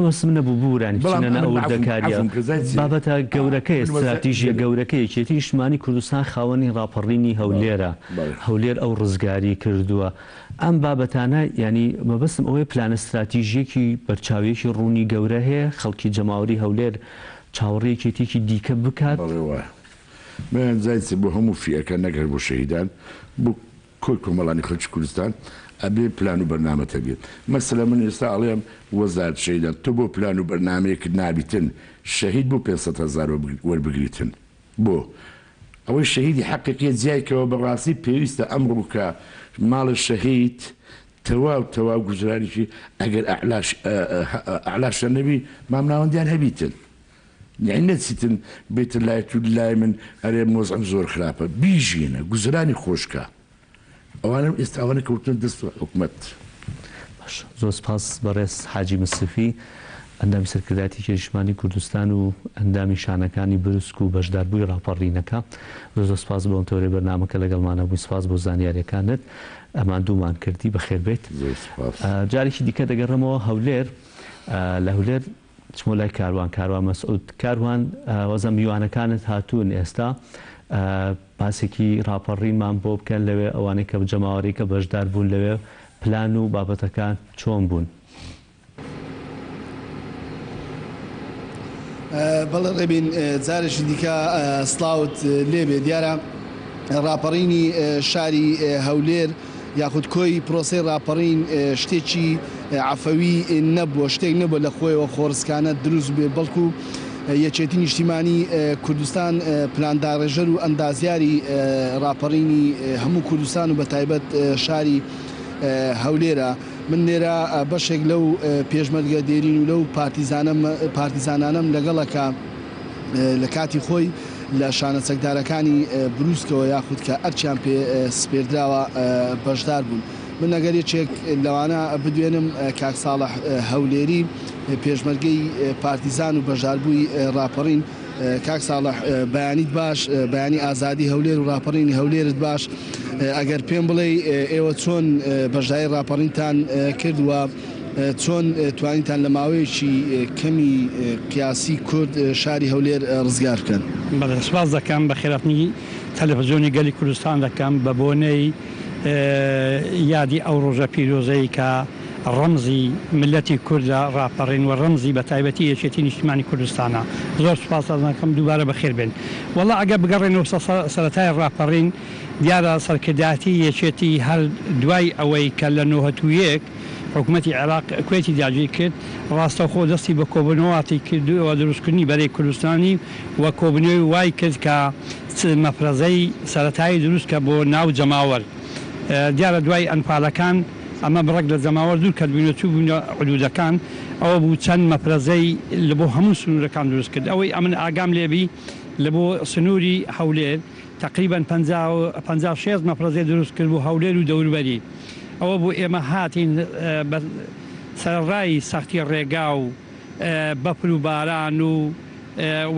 مەسم نەبوو بورانی ئەوردەکاریە بابەتە گەورەکەی استراتیژیە گەورەکەیەکێتی نیشتمانی کوردستان خاوەنی ڕاپەڕینی هەولێرە، هەولێر ئەو ڕزگاری کردووە. ئەم بابەتانە ینی مەبەستم ئەوەی پلانە استراتیژیەکی بەرچاویەکی ڕوونی گەورە هەیە خەڵکی جەماوەری هەولێر چاوەڕێکێتێکی دیکە بکات. من زایسە بۆ هەموو فیەکە نەگەر بۆ شەهیدان بۆ کۆی کۆمەڵانی خەڵکی کوردستان ئەبێ پلان و بەرنامەتە بێت. مەسەلە من ئێستا ئەڵێم وەزارەت شەهیدان تۆ بۆ پلان و بەرنامەیەکت نابیتن شەهید بۆ 500,000 وەربگریتن، بۆ ئەوەی شەهیدی حەقیقیە جیایکەوە بەڕاستی پێویستە ئەمڕۆ کە ماڵە شەهید تەواو گوزرانیشی ئەگەر ئەعلاشە نەبی مامناوەندیان هەبیتن، یعنی نەچیتن بێتە لای تو لای من ئەرێ مۆزەم زۆر خراپە بیژینە گوزرانی خۆشکە. ئەوانە ئێستاوانە کەوتن دەست حکومەت. زۆر سپاس بەڕێز حاجی مستەفی، ئەندامی سەرکردایەتی نیشتمانی کوردستان و ئەندامی شانەکانی بروسک و بەشداربووی ڕاپەڕینەکە. زۆر سپاس بۆ ئەم تۆرەی بەرنامەکە لەگەڵمانە بووی، سپاس بۆ زانیاریەکانت، ئەمان دوومان کردی بەخێر بێت. جارێکی دیکە دەگەڕێمەوە هەولێر. لە هەولێر چمۆ لای کاروان مەسعود، کاروان وەزە میوانەکانت هاتوون ئێستا پاسێکی راپەڕیمان بۆ بکەن لەوێ ئەوانەی کە جەماوەری کە بەشدار بوون لەوێ پلان و بابەتەکان چۆن بوون. بەڵێ ڕێبین جارێکی دیکە سلااوت لێبێ دیارە راپەڕینی شاری هەولێر یاخود کۆی پرۆسی راپەڕین شتێکی عفەوی نەبووە، شتێک نەبووە لە خۆیەوە خۆرسکانە دروست بێ، بەڵکو یەکێتی نیشتیمانی کوردستان پلانداڕێژەر و ئەندازیاری راپەڕینی هەموو کوردستان و بە تایبەت شاری هەولێرە. من لێرە بەشێک لەو پێشمەرگە دێرین و لەو پارتیزانانم لەگەڵەکە لە کاتی خۆی لە شانە چەکدارەکانی بروسکەوە یاخود کە ئەرچیان پێ سپێردراوە بەشدار بوون. من ئەگەر یەکێک لەوانە بدوێنم کاک ساڵح هەولێری پێشمەرگەی پارتیزان و بەشداربووی راپەڕین. کاک ساڵح بەیانیت باش، بەیانی ئازادی هەولێر و راپەڕینی هەولێرت باش. ئەگەر پێم بڵێ ئێوە چۆن بەشداری راپەڕینتان کردووە، چۆن توانیتان لە ماوەیەکی کەمی قیاسی کورد شاری هەولێر ڕزگار بکەن. بەڵێ سپاس دەکەم بە خێراتنی تەلەڤیزیۆنی گەلی کوردستان دەکەم بە بۆنەی یادی ئەو ڕۆژە پیرۆزەی کە ڕەمزی ملەتی کوردە راپەڕین و ڕەمزی بە تایبەتی یەکێتی نیشتیمانی کوردستانە. زۆر سپاس دەکەم دووبارە بەخێر بێن. وەڵا ئەگە بگەڕێنەوە سەرەتای راپەڕین دیارە سەرکردایەتی یەکێتی هەر دوای ئەوەی کە لە 1991 حکوومەتی عێراق کوێتی داگیر کرد، ڕاستەوخۆ دەستی بە کۆبنەوەی کردوەوە دروستکردنی بەرەی کوردستانی و کۆبنەوەی وای کرد کە مەفرەزەی سەرەتایی دروست کە بۆ ناو جەماوەر. دیارە دوای ئەنفالەکان ئەمە بڕێک لە جەماوەر دوور کردبووینە چوو بووینە حدودەکان، ئەوە بوو چەند مەفرەزەی لە بۆ هەموو سنوورەکان دروست کرد. ئەوەی ئەمن ئاگام لێبی لە بۆ سنووری هەولێر تقریبا 56 مەفرەزەی دروست کرد بۆ هەولێر و دەوروبەری. ئەوە بوو ئێمە هاتین سەرڕای سەختی ڕێگا و بەفر و باران و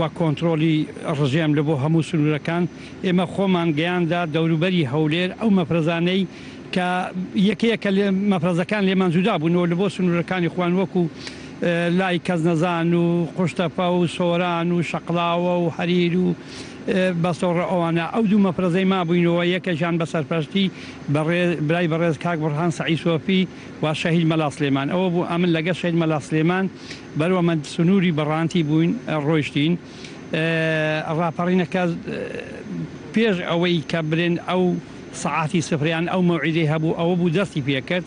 وە کۆنتترۆلی ڕژێم لە بۆ هەموو سنوورەکان ئێمە خۆمان گەیاندا دەوروبەری هەولێر ئەو مەفرەزانەی کە یەکەیەکە مەفرەزەکان لێمان جودا بوونەوە لە بۆ سنوورەکانی خوان وەکو لای کەس نەزان و قوشتەپە و سۆران و شەقلاوە و هەریر و بەسۆڕە ئەوانە ئەو دوو مەفرەزەی ما بووینەوە، یەکەشان بە سەرپەرشتی برای بەڕێز کاک بورهان سەعید سۆفی و شەهید مەلا سلێمان. ئەوە بوو ئەمن لەگە شەهید مەلا سلێمان بەروەمە سنووری بەڕانتی بووین ڕۆیشتین. ڕاپەڕینەکە پێش ئەوەی کە برێن ئەو سەعاتی سفریان ئەو مەوعیدەی هەبوو ئەوە بوو دەستی پێکرد.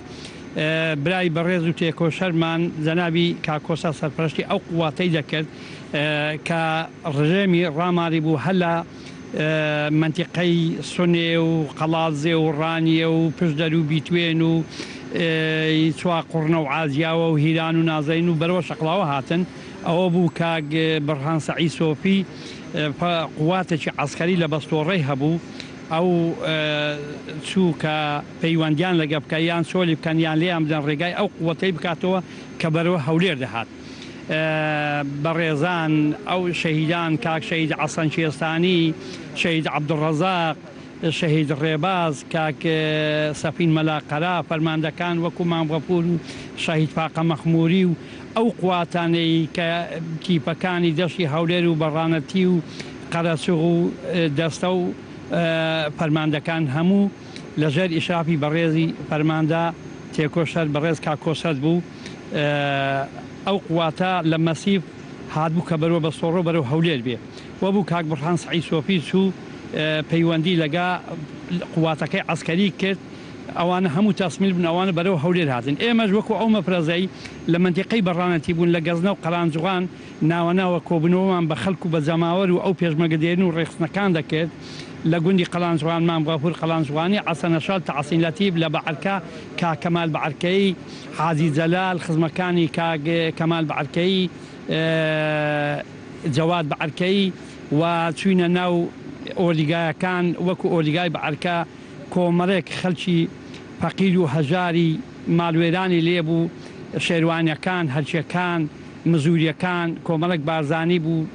برای بەڕێز و تێکۆشەرمان جەنابی کاکۆسا سەرپەرشتی ئەو قوواتەی دەکرد کە ڕژێمی ڕاماری بوو هەلا منتیقەی سونێ و قەڵازێ و ڕانیە و پشدەر و بیتوێن و چوا قوڕنە و عازیاوە و هیران و نازەین و بەرەوە شەقڵاوە هاتن. ئەوە بوو کاک بورهان سەعید سۆفی قواتێکی عەسکەری لە بەستۆڕەی هەبوو، ئەو چوو کە پەیوەندیان لەگە بکە یان سۆلی بکەن یان لێیان بدەن ڕێگای ئەو قووەتەی بکاتەوە کە بەرەوە هەولێر دەهات. بەڕێزان ئەو شەهیدان کاک شەهید عەسەن شێستانی، شەهید عەبدوڕەزاق، شەهید ڕێباز، کاک سەفین مەلاقەرا، فەرماندەکان وەکو مام غەفور و شەهید فاقە مەخموری و ئەو قواتانەی کە تیپەکانی دەشتی هەولێر و بەڕانەتی و قەرەسوغ و دەستە و فەرماندەکان هەموو لەژێر ئیشرافی بەڕێزی فەرماندا تێکۆشەر بەڕێز کاکۆسەد بوو. ئەو قواتە لە مەسیف هاتبوو کە بەرەوە بە سۆڕۆ بەرەو هەولێر بێ. وە بوو کاک بورهان سەعید سۆفی چوو پەیوەندی لەگا قواتەکەی عەسکەری کرد، ئەوانە هەموو تەسمیل بن، ئەوانە بەرەو هەولێر هاتن. ئێمەش وەکو ئەو مەفرەزەی لە منتیقەی بەڕانەتی بوون لە گەزنە و قەرانجوان ناوەناوە کۆبنەوەمان بە خەڵک و بە جەماوەر و ئەو پێشمەرگەدێرین و ڕێخستنەکان دەکرد لە گوندی قەلانجوان مام غەفور قەلانجوانی، عەسەنەشاد تەحسین لەتیف لە بەعەرکە کاک کەمال بەعەرکەی، حاجی جەلال، خزمەکانی کاک کەمال بەعەرکەی، جەواد بەعەرکەی و چوینە ناو ئۆرلیگایەکان وەکو ئۆرلیگای بەعەرکە کۆمەڵێک خەڵکی فەقیر و هەژاری ماڵوێرانی لێبوو، شێروانیەکان، هەرچیەکان، مزوریەکان، کۆمەڵک بارزانی بوو،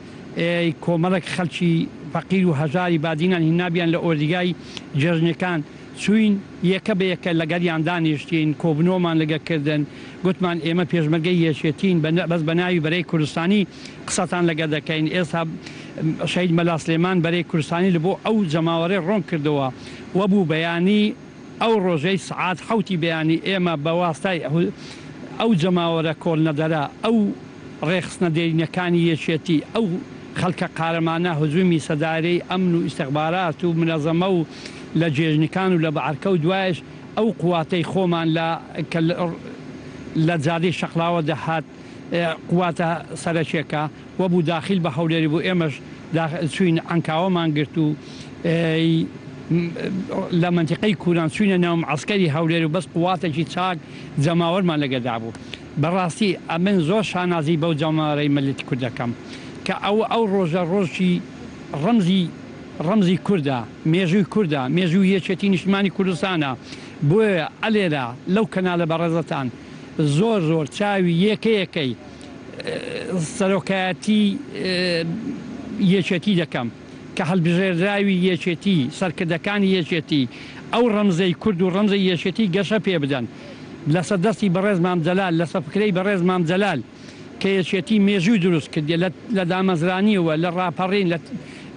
کۆمەڵک خەڵکی فەقیر و هەژاری بادینان هینابیان لە ئۆرلیگای جێژنەکان چوین یەکە بە یەکە لەگەریان دانیشتین، کۆبنەوەمان لەگەکردن، گوتمان ئێمە پێشمەرگەی یەکێتین بەس بە ناوی بەرەی کوردستانی قسەتان لەگە دەکەین. ئێستا شەید مەلا سلێمان بەرەی کوردستانی لە بۆ ئەو جەماوەڕێ ڕۆن کردەوە وە بوو بەیانی ئەو ڕۆژەی سعات حوتی بەیانی ئێمە بە واستای ئەو جەماوەرە کۆڵنەدەرا ئەو ڕێخستنە دێرینەکانی یەکێتی ئەو خەڵکە قارەمانە هجومی سەدارەی ئەمن و ئیستەخبارات و منەزەمە و لە جێژنەکان و لە بەعەرکە و دوایش ئەو قواتەی خۆمان لە جادەی شەقلاوە دەهات قواتە سەرچێکە وە بوو داخل بە هەولێری بوو ئێمەش چوین ئەنکاوەمان گرت و لە منتیقەی کووران چوینە ناو عەسکەری هەولێر و بەس قواتێکی چاک جەماوەرمان لەگەدا بوو بەڕاستی ئەمن زۆر شانازی بەو جەماوەرەی مەلەتی کوردەکەم کە ئەو ڕۆژە ڕۆژی ڕەمزی کووردە مێژووی کووردە مێژووی یەکێتی نیشتیمانی کوردستانە بۆیە ئەلێرە لەو کەنالە بەڕێزەتان زۆر چاوی یەکەیەکەی سەرۆکایەتی یەکێتی دەکەم کە هەڵبژێردراوی یەکێتی سەرکردەکانی یەکێتی ئەو ڕەمزەی کورد و ڕەمزە یەکێتی گەشە پێ بدەن لەسەر دەستی بەڕێز مام جەلال لەسەر فکرەی بەڕێز مام جەلال کە یەکێتی مێژووی دروست کردی لە دامەزرانیەوە لە ڕاپەڕین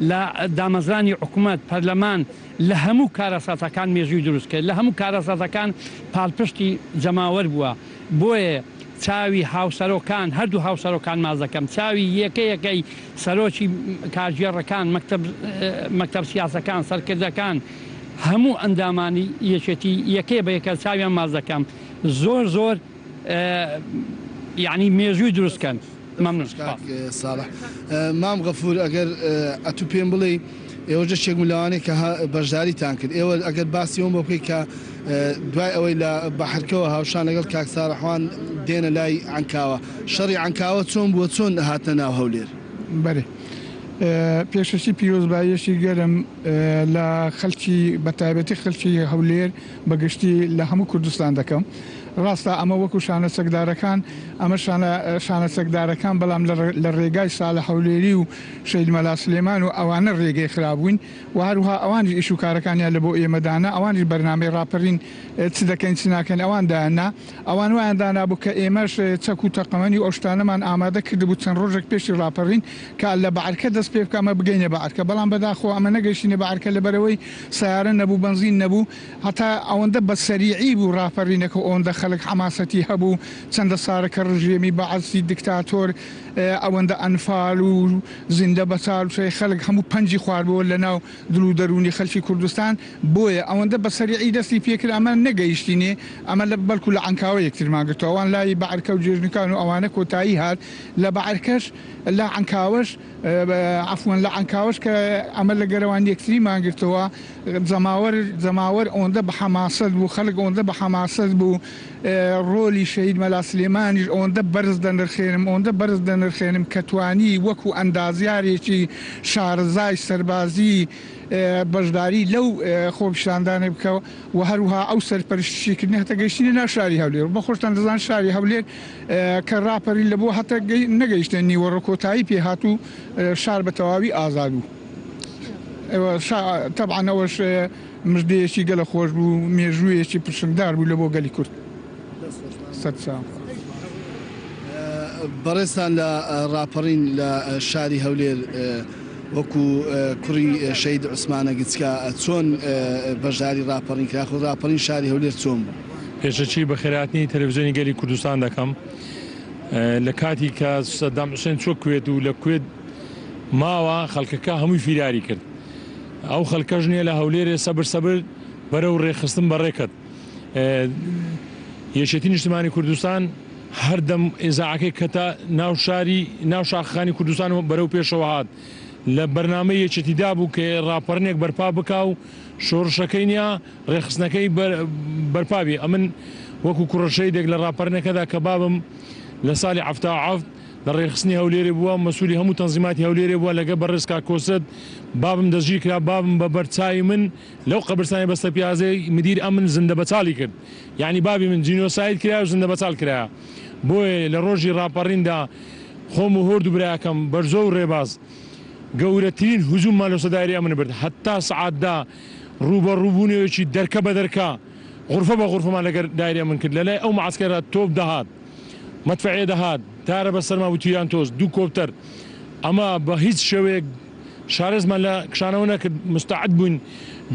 لە دامەزرانی حکوومەت پەرلەمان لە هەموو کارەساتەکان مێژووی دروست کرد لە هەموو کارەساتەکان پاڵپشتی جەماوەر بووە بۆیە چاوی هاوسەرۆکان هەردوو هاوسەرۆکان ماز دەکەم چاوی یەکەیەکەی سەرۆکی کارژێڕەکان مەکتەب سیاسەکان سەرکردەکان هەموو ئەندامانی یەکێتی یەکێ بە یەکە چاویان ماز دەکەم زۆر یعنی مێژووی دروستکەن مەمنون ساڵح مام غەفور ئەگەر ئەتو پێم بڵێ ئێوە جەشێک ملاوانێک کە بەشداریتان کرد ئێوە ئەگەر باسی ئەوم بۆ بکەیت کە دوای ئەوەی لە بەحرکەوە هاوشان لەگەڵ کاک ساڕەحوان دێنە لای عنکاوە شەڕی عنکاوە چۆن بووە چۆن هاتنە ناو هەولێر بەێ پێشەشی پیرۆزباییەشی گەرم لە خەلکی بەتایبەتی خەلکی هەولێر بەگشتی لە هەموو کوردستان دەکەم ڕاستە ئەمە وەکو شانە سەگدارەکان ئەمە شانە سەگدارەکان بەڵام لە ڕێگای ساڵە هەولێری و شەید مەلا سلێمان و ئەوانە ڕێگەی خراببووین و هەروها ئەوانی ئیش و کارەکانیان لە بۆ ئێمەدانا ئەوانی بەرنامەی ڕاپەڕین چ دەکەین چ ناکەن ئەوان دانا ئەوان وایان دانابوو کە ئێمەش چەک و تەقەمەنی ئۆشتانەمان ئامادە کردبوو چەند ڕۆژێک پێشی ڕاپەڕین کە لە بەعرکە دەست پێ بکەمە بگەینە بەعرکە بەڵام بەداخۆ ئەمە نەگەیشتینە بەعرکە لەبەرەوەی سیارە نەبوو بنزین نەبوو هەتا ئەوەندە بە سەریعی بوو ڕاپەڕینەکە ئەوەندە خەڵک حماسەتی هەبوو چەندە سارەکە ڕژێمی بەعەزی دیکتاتۆر ئەوەندە ئەنفال و زیندە بەچال خەڵک هەموو پەنجی خواردبەوە لە ناو دڵ و دەرونی خەلکی کوردستان بۆیە ئەوەندە بە سەریعی دەستی پێکرد ئەمە نەگەیشتینێ ئەمە لە بەڵکو لە عنکاوە یەکترماگرتەوە ئەوان لای بەعرکە و جێژنەکان و ئەوانە کۆتایی هات لە بەعرکەش لە عنکاوەش عفوان لە عنکاوەش کە ئەمە لە گەرەوان یەکتری ماگرتەوە جەماوەر ئەوەندە بە حەماسەت بوو خەڵک ئەوەندە بە حەماسەت بوو ڕۆلی شەید مەلا سلێمانیش ئەوەندە بەرز دەنرخێنم کە توانی وەکو ئەندازیارێکی شارەزای سەربازی بەشداری لەو خۆپیشاندانێ بکەوە و هەروها ئەو سەرپەرشتیکردنی هەتە گەیشتنی ناو شاری هەولێر بە خۆشتان دەزان شاری هەولێر کە ڕاپەری لە بۆ هەتە نەگەیشتن نیوەڕۆ کۆتایی پێهاتوو شار بە تەواوی ئازاد بوو طبعاً ئەوەش مژدەیەکی گەلە خۆش بوو مێژوویەکی پرشنگدار بوو لە بۆ گەلی کورد بەڕێستان لە ڕاپەڕین لە شاری هەولێر وەکو کوڕی شەید عوسمانە گچکە چۆن بەشداری ڕاپەڕین کرا خۆ ڕاپەڕین شاری هەولێر چۆن بوو پێشەچی بە خێراتنی تەلەڤیزیۆنی گەلی کوردستان دەکەم لە کاتی کە سەدام حوسێن چۆ کوێت و لە کوێت ماوە خەڵکەکە هەمووی فیراری کرد ئەو خەڵکەش نییە لە هەولێرێ سەبر بەرەو ڕێخستن بەڕێکرد یەکێتی نیشتیمانی کوردستان هەردەم ئێزاعەکەی کەتە ناو شاخەکانی کوردستان بەرەو پێشەوە هات لە بەرنامەی یەکێتیدا بوو کە ڕاپەڕنێک بەرپا بکا و شۆڕشەکەی نیە ڕێخستنەکەی بەرپابی ئەمن وەکو کوڕەشەیدێک لە ڕاپەڕنەکەدا کە بابم لە ساڵی ع لە ڕێخستنی هەولێرێ بووە مەسوولی هەموو تەنزیماتی هەولێرێ بووە لەگە بەڕێزکا کۆسەد بابم دەستگیر کرا بابم بە بەرچاوی من لەو قەبرستانی بەستە پیازەی مدیر ئەمن زندە بەچاڵی کرد یعنی بابی من جینۆساید کرا و زندە بەچاڵ کرا بۆیە لە ڕۆژی ڕاپەڕیندا خۆم و هۆرد و برایەکەم بەرزۆ و ڕێباز گەورەترین هجوممان لە سەدایری ئەمن برد هەتا سعاتدا ڕوبە ڕووبوونەوەیەکی دەرکە بە دەرکە غورفە بە غورفەمان لەگەر دایری ئەمن کرد لەلای ئەو معسکەرە تۆپ دەهات مەدفەعێ دەهات دارە بە سەرما و تیران تۆز دوو کۆپتەر ئەمە بە هیچ شێوەیەک شارێزمان لە کشانەوە نەکرد مستعد بووین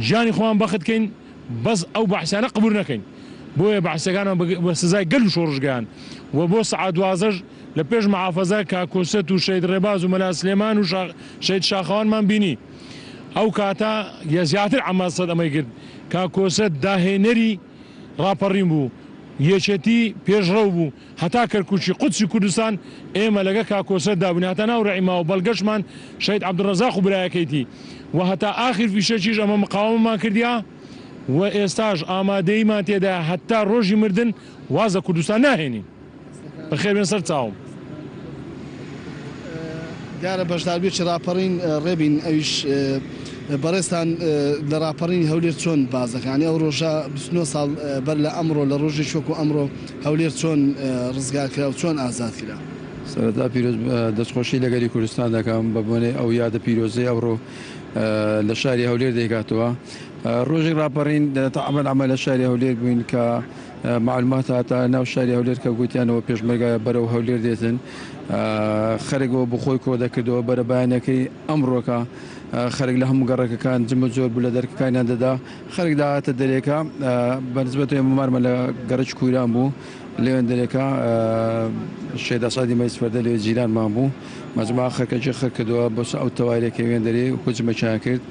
گیانی خۆمان بەختکەین بەس ئەو بەحسیانە قبول نەکەین بۆیە بەحسەکانەوە بە سزای گەل و شۆڕژگەیان و بۆ سەعات 12 لە پێش محافەزە کاکۆسەت و شەید ڕێباز و مەلا سلێمان و شەید شاخەوانمان بینی ئەو کاتە زیاتر ئەماسەد ئەمەی کرد کاکۆسەت داهێنەری ڕاپەڕین بوو یەکێتی پێشڕەو بوو هەتا کەرکوچی قودسی کوردستان ئێمە لەگە کاکۆسەت دابوون هەتا ناو ڕێعیما و بەڵگەشمان شەید عەبدوڕەزاق و برایەکەیتی و هەتا ئاخر فیشەکیش ئەمە مقاومەمان کردیا و ئێستاش ئامادەیمان تێدا هەتا ڕۆژی مردن وازە کوردستان ناهێنین بەخێر بێن سەر چاوم دیارە بەشداربێکی ڕاپەڕین ڕێبین ئەویش بەڕێستان لە ڕاپەڕینی هەولێر چۆن بازەکانی ئەو ڕۆژە 29 ساڵ بەر لە ئەمڕۆ لە ڕۆژی شۆک و ئەمڕۆ هەولێر چۆن ڕزگارکرا و چۆن ئازاد کرا سەرەتا پیرۆز دەستخۆشی لەگەری کوردستان دەکەم بە بۆنێ ئەو یادە پیرۆزەی ئەوڕۆ لە شاری هەولێر دەیکاتەوە ڕۆژی ڕاپەڕین تەعامل ئەمە لە شاری هەولێر بووین کە معلومات هاتە ناو شاری هەولێر کە گوتیانەوە پێشمەرگایە بەرەو هەولێر دێتن خەرێکەوە بخۆی کۆ دەکردەوە بەرە بەیانەکەی ئەمڕۆکە خەرێک لە هەموو گەڕەکەکان جمە زۆر بوو لە دەرکەکانیان دەدا خەرێک داهاتە دەرێکە بەنسبەت ممارمە لە گەرج کویران بوو لێوێن دەرێکە شێدا سادی مەیسفەردە لێ جیرانمان بوو مەزما خەرکەجی خەر کردەوە بۆ ئەو تەوایرێکی وێن دەرێ کوچمەچیان کرد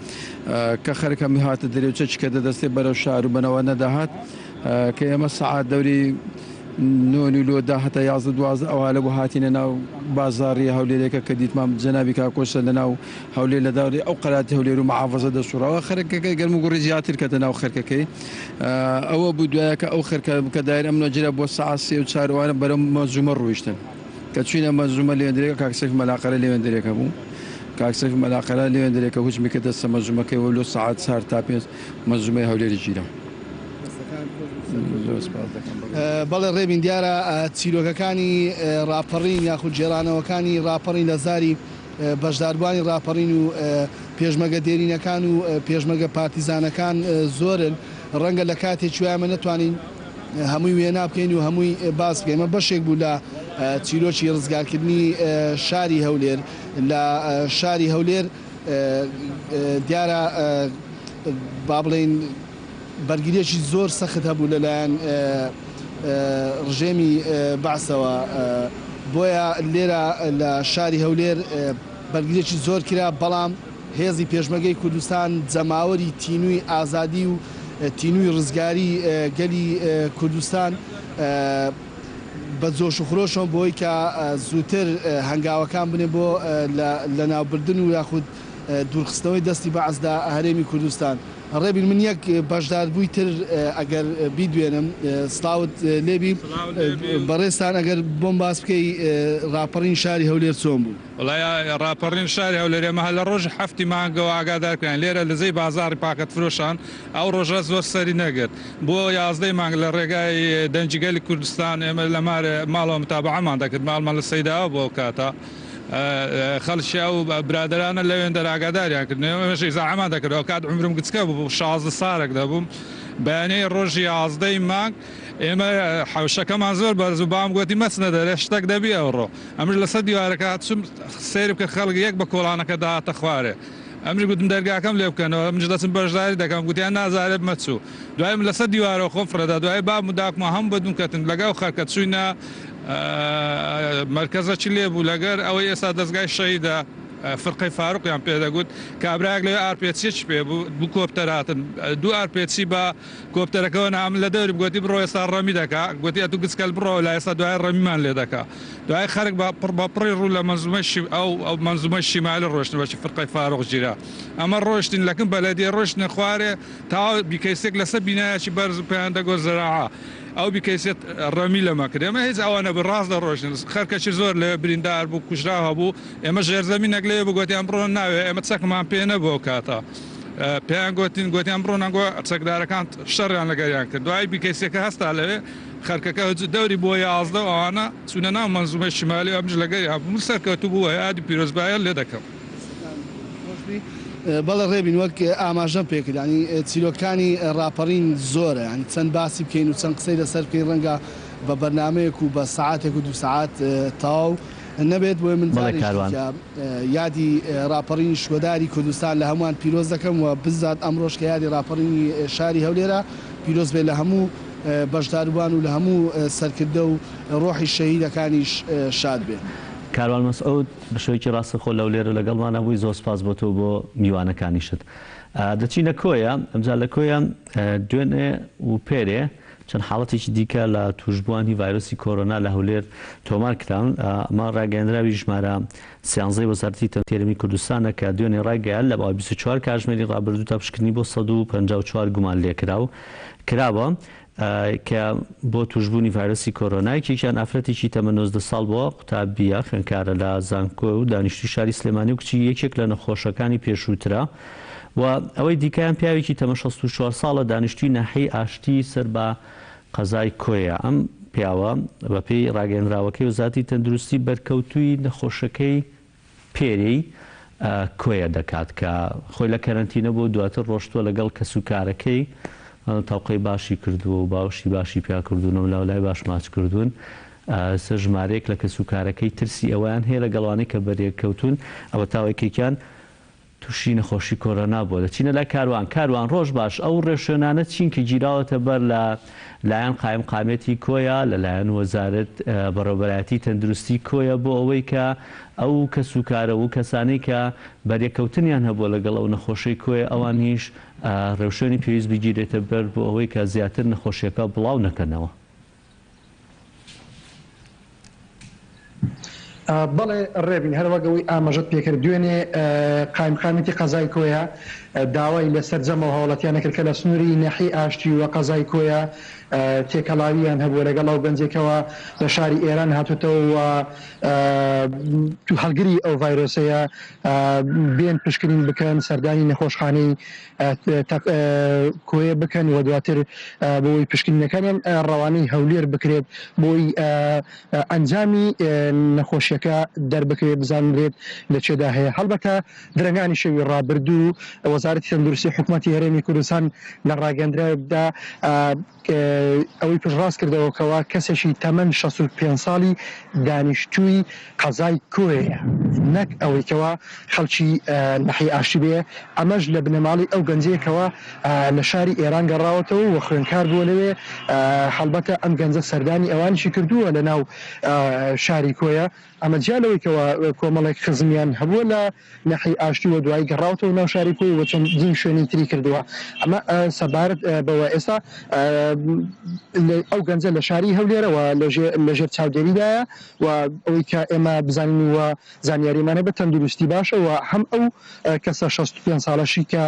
کە خەرەکەمی هاتە دەرێ و چەچکە دەدەستێ بەرەو شار و بنەوە نەداهات کە ئێمە سەعات دەوری نۆنی لۆدا هەتا 11 ئەوالە بۆ هاتیینە ناو بازاڕی هەولێرێکە کە دیتمان جەنابی کاکۆسە لە ناو هەولێر لە داوری ئەو قەراتی هەولێر و معافەزە دەسوڕەوە خەرەکەەکەی گەرم و گوڕی زیاتر کەتە ناو خەرکەکەی ئەوە بوو دوایەکە ئەو خەرکە بکە دایر ئەم نۆجرە بۆ سەعات 3:04 بەرەو مەزومە ڕۆیشتن کە چوینە مەزومە لێوێندرێکە کاکسەف مەلاقەرە لێوێندرێکە بوو کاکسەف مەلاقەرە لێوێندرێکە هوچمی کە دەستە مەزومەکەی و لۆ سەعات 4 تا 5 مەزومەی هەولێری گیرە بەڵێ ڕێبین دیارە چیرۆکەکانی ڕاپەڕین یاخود جێرانەوەکانی ڕاپەڕین لە زاری بەشداربوانی ڕاپەڕین و پێشمەگە دێرینەکان و پێشمەگە پارتیزانەکان زۆرن ڕەنگە لە کاتێکی وایە نەتوانین هەمووی وێنا بکەین و هەمووی باس بکەین ئەمە بەشێک بوو لە چیرۆکی ڕزگارکردنی شاری هەولێر لە شاری هەولێر دیارە با بڵێن بەرگریەکی زۆر سەخت هەبوو لەلایەن ڕژێمی بەعسەوە بۆیە لێرە لە شاری هەولێر بەرگریەکی زۆر کرا بەڵام هێزی پێشمەگەی کوردستان جەماوەری تینووی ئازادی و تینووی ڕزگاری گەلی کوردستان بە جۆش و خرۆشەوە بۆی کە زووتر هەنگاوەکان بنێ بۆ لە ناوبردن و یاخود دوورخستنەوەی دەستی بەعزدا هەرێمی کوردستان ڕێبین من یەک بەشدار بووی تر ئەگەر بیدوێنم سلااوت لێبی بەڕێستان ئەگەر بۆم باس بکەی ڕاپەڕین شاری هەولێر چۆن بوو وڵای ڕاپەڕین شاری هەولێر ئێمە لە ڕۆژ هەفتی مانگەوە ئاگادارکەیان لێرە لەزەی بازاری پاکەت فرۆشان ئەو ڕۆژە زۆر سەری نەگرت بۆ 11 مانگ لە ڕێگای دەنجگەلی کوردستان ئێمە لە ماڵەوە متابعەمان دەکرد ماڵمان لە سەیداوە بۆ کاتە خەڵکی ئەو برادرانە لەوێن دەراگاداریان کردنەوەشی زەعامان دەکردەوە کات عمرم گچکە بوو 16 سارێک دەبووم بەیانەی ڕۆژی 11 مانگ ئێمە حوشەکەمان زۆر بەرز و بام گوتی مەچنە دەرێ شتێک دەبی ئەوڕۆ ئەمر لەسەر دیوارەکە هاتچم سێری بکە خەڵک یەک بە کۆڵانەکە داهاتە خوارێ ئەمری گوتم دەرگاکەم لێ بکەنەوە منش دەچم بەشداری دەکەم گوتیان نازارێت مەچوو دوایم لەسەر دیوارەوە خۆم فرەدا دوای بام و داکمە هەم بەدون کەتن لەگەڵ خەرکە چوینە مرکزە چی لێ بوو لەگەر ئەوەی ئێستا دەستگای شەیدا فرقەی فاروقیان پێدەگوت کابراک لێ ئارپێچیش پێ بوو کۆپتەراتن دوو ئارپێچی بە کۆپتەرەکەەوە نام لە دەوری گوتی بڕۆ ئێستا ڕەمی دەکا گوتی ئەتو گچکەل بڕۆ لە ئێستا دوای ڕەمیمان لێ دەکا دوای خەرک بە پڕی ڕوو لە منزومەشی ئەو منزومە شیمالی ڕۆشتن بەشی فرقەی فاروق گیرا ئەمە ڕۆشتین لەکن بەلەدی ڕۆشتنە خوارێ تا بیکەیسێک لەسەر بینایەکی بەرز پێیان دەگۆ زەراعا ئەو بیکەیسێت ڕەمی لەمە کرد ئێمە هیچ ئەوانە بڕاست دەڕۆژن خەرکەی زۆر لە بریندار بوو کوژراوە بوو ئێمە ژێرزەمینەک لێ بگوتیان بڕۆ ناوێ ئێمە چەکمان پێ نەبوو کاتە پێیان گوتیان بڕۆ نەگۆ چەکدارەکان شەڕیان لەگەریان کرد دوای بیکەیسێکە هەستا لەوێ خەرکەکە دەوری بۆ 11 ئەوانە چونە ناو منزومەی شیمالی ئەمش لەگەری هەبوو سەرکەوتوو بووە یادی پیرۆزبایە لێ دەکەم بەڵێ ڕێبین وەک ئاماژەم پێکردانی چیرۆکانی ڕاپەڕین زۆرە ینی چەند باسی بکەین و چەند قسەی لەسەر بکەین ڕەنگە بە بەرنمەیەک و بە ساعاتێک و 2 ساعات تاو نەبێت بۆ من یادی راپەڕینی شوەداری کوردستان لە هەمووان پیرۆز دەکەم و بزات ئەمڕۆژ کە یادی راپەڕینی شاری هەولێرە پیرۆز بێت لە هەموو بەشداروان و لە هەموو سەرکردە و ڕۆحی شەهیدەکانیش شاد بێ. کاروان مەسعود بە شێوەیەکی ڕاستەخۆ لەولێرە لەگەڵمانە بووی زۆر سپاس بۆ تۆ بۆ میوانەکانیشت. دەچینە کۆیە ئەمجا لە کۆیە دوێنێ و پێرێ چەند حاڵەتێکی دیکە لە توشببووانی ڤایرۆسی کۆرۆنا لە هەولێر تۆمار کران. ئەمە ڕاگەاندراوی ژمارە سیانزەی وەزارەتی تەمەتێنەری کوردستانە کە دوێنێ ڕاگەیان لە 24 کاتژمێری ڕابردوو تا پشکنی بۆ 154 گومان لێکراوە کە بۆ توشببوونی ڤایرۆسی کۆرۆنایکیان ئافرەتێکی تەمە 19 ساڵ بووە قوتابیە خوێندکارە لە زانکۆ و دانیشتوی شاری سلێمانی و کچی یەکێک لە نەخۆشەکانی پێشووترە و ئەوەی دیکەیان پیاوێکی تەمە 64 ساڵە دانیشتوی ناحەی ئاشتی سەر بە قەزای کۆیە. ئەم پیاوە بەپێی ڕاگەاندراوەکەی وزارەتی تەندروستی بەرکەوتووی نەخۆشەکەی پێرەی کۆیە دەکات کە خۆی لە کەرەنتینە بۆ دواتر ڕۆشتووە لەگەڵ کەسوکارەکەی تاوقەی باشی کردووە و باوشی باشی پیا کردوونەوە لاولای باش ماچ کردوون. سە ژمارەیەک لە کەسوکارەکەی ترسی ئەویان هەیە لە گەڵوانەی کە بەرێککەوتون ئەوە تاوێکێکیان تووشی نەخۆشی کۆرۆنا بووە. دەچینە لە کاروان ڕۆژ باش ئەو ڕێشێنانە چین کە گیراوەتە بەر لە لایەن قایم قامێتی کۆیە لەلایەن وەزارەت بەڕێوەبەرایەتی تەندروستی کۆیە بۆ ئەوەی کە ئەو کەسوکارە و کەسانەی کە بەرێککەوتنیان هەبووە لەگەڵ ئەو نەخۆشەی کۆیە ئەوان هیچ ڕێوشێنی پێویست بگیرێتە بەر بۆ ئەوەی کە زیاتر نەخۆشیەکە بڵاو نەکەنەوە. بەڵێ ڕێبین هەروەگەوەی ئاماژەت پێکرد دوێنێ قایمقامەتی قەزای کۆیە داوای لەسەر جەمەوە هەوڵەتیانە کرد کە لە سنووری نەحی ئاشتی و قەزای کۆیە تێکەڵاویان هەبووە لەگەڵ ئەو گەنجێکەوە لە شاری ئێران هاتوتەوە تو هەڵگری ئەو ڤایرۆسەیە بێن پشکنین بکەن سەردانی نەخۆشخانەی کۆیە بکەن و دواتر بۆی پشکنینەکانیان ڕەوانەی هەولێر بکرێت بۆی ئەنجامی نەخۆشیەکە دەربکرێت بزانرێت لە چێدا هەیە. هەڵبەتە درەنگانی شەوی ڕابردوو وەزارەتی تەندروستی حکوومەتی هەرێمی کوردستان لە ڕاگەاندرادا ئەوەی پشتڕاست کردەوەکەوە کەسێکی تەمەن 65 ساڵی دانیشتووی قەزای کۆیە نەک ئەوەیکەوە خەڵکی نەحی ئاشتی بێ. ئەمەش لە بنەماڵی ئەو گەنجەیەکەوە لە شاری ئێران گەڕاوەتەوە و خوێندکار بووە لەوێ. هەڵبەتە ئەم گەنجە سەردانی ئەوانیشی کردووە لە ناو شاری کۆیە. ئەمە جیالەوەیکەوە کۆمەڵێک خزمیان هەبووە لە نەحی ئاشتی و دوای گەڕاوەتەوە ناو شاری کۆی و چەندین شوێنی تری کردووە. ئەمە سەبارەت بەوە ئێستا ئەو گەنجە لە شاری هەولێرەوە لەژێر چاودێریدایە و ئەوەی کە ئێمە بزانین وە زانیاریمانە بە تەندروستی باشەوە هەم ئەو کەسە 65 ساڵەشی کە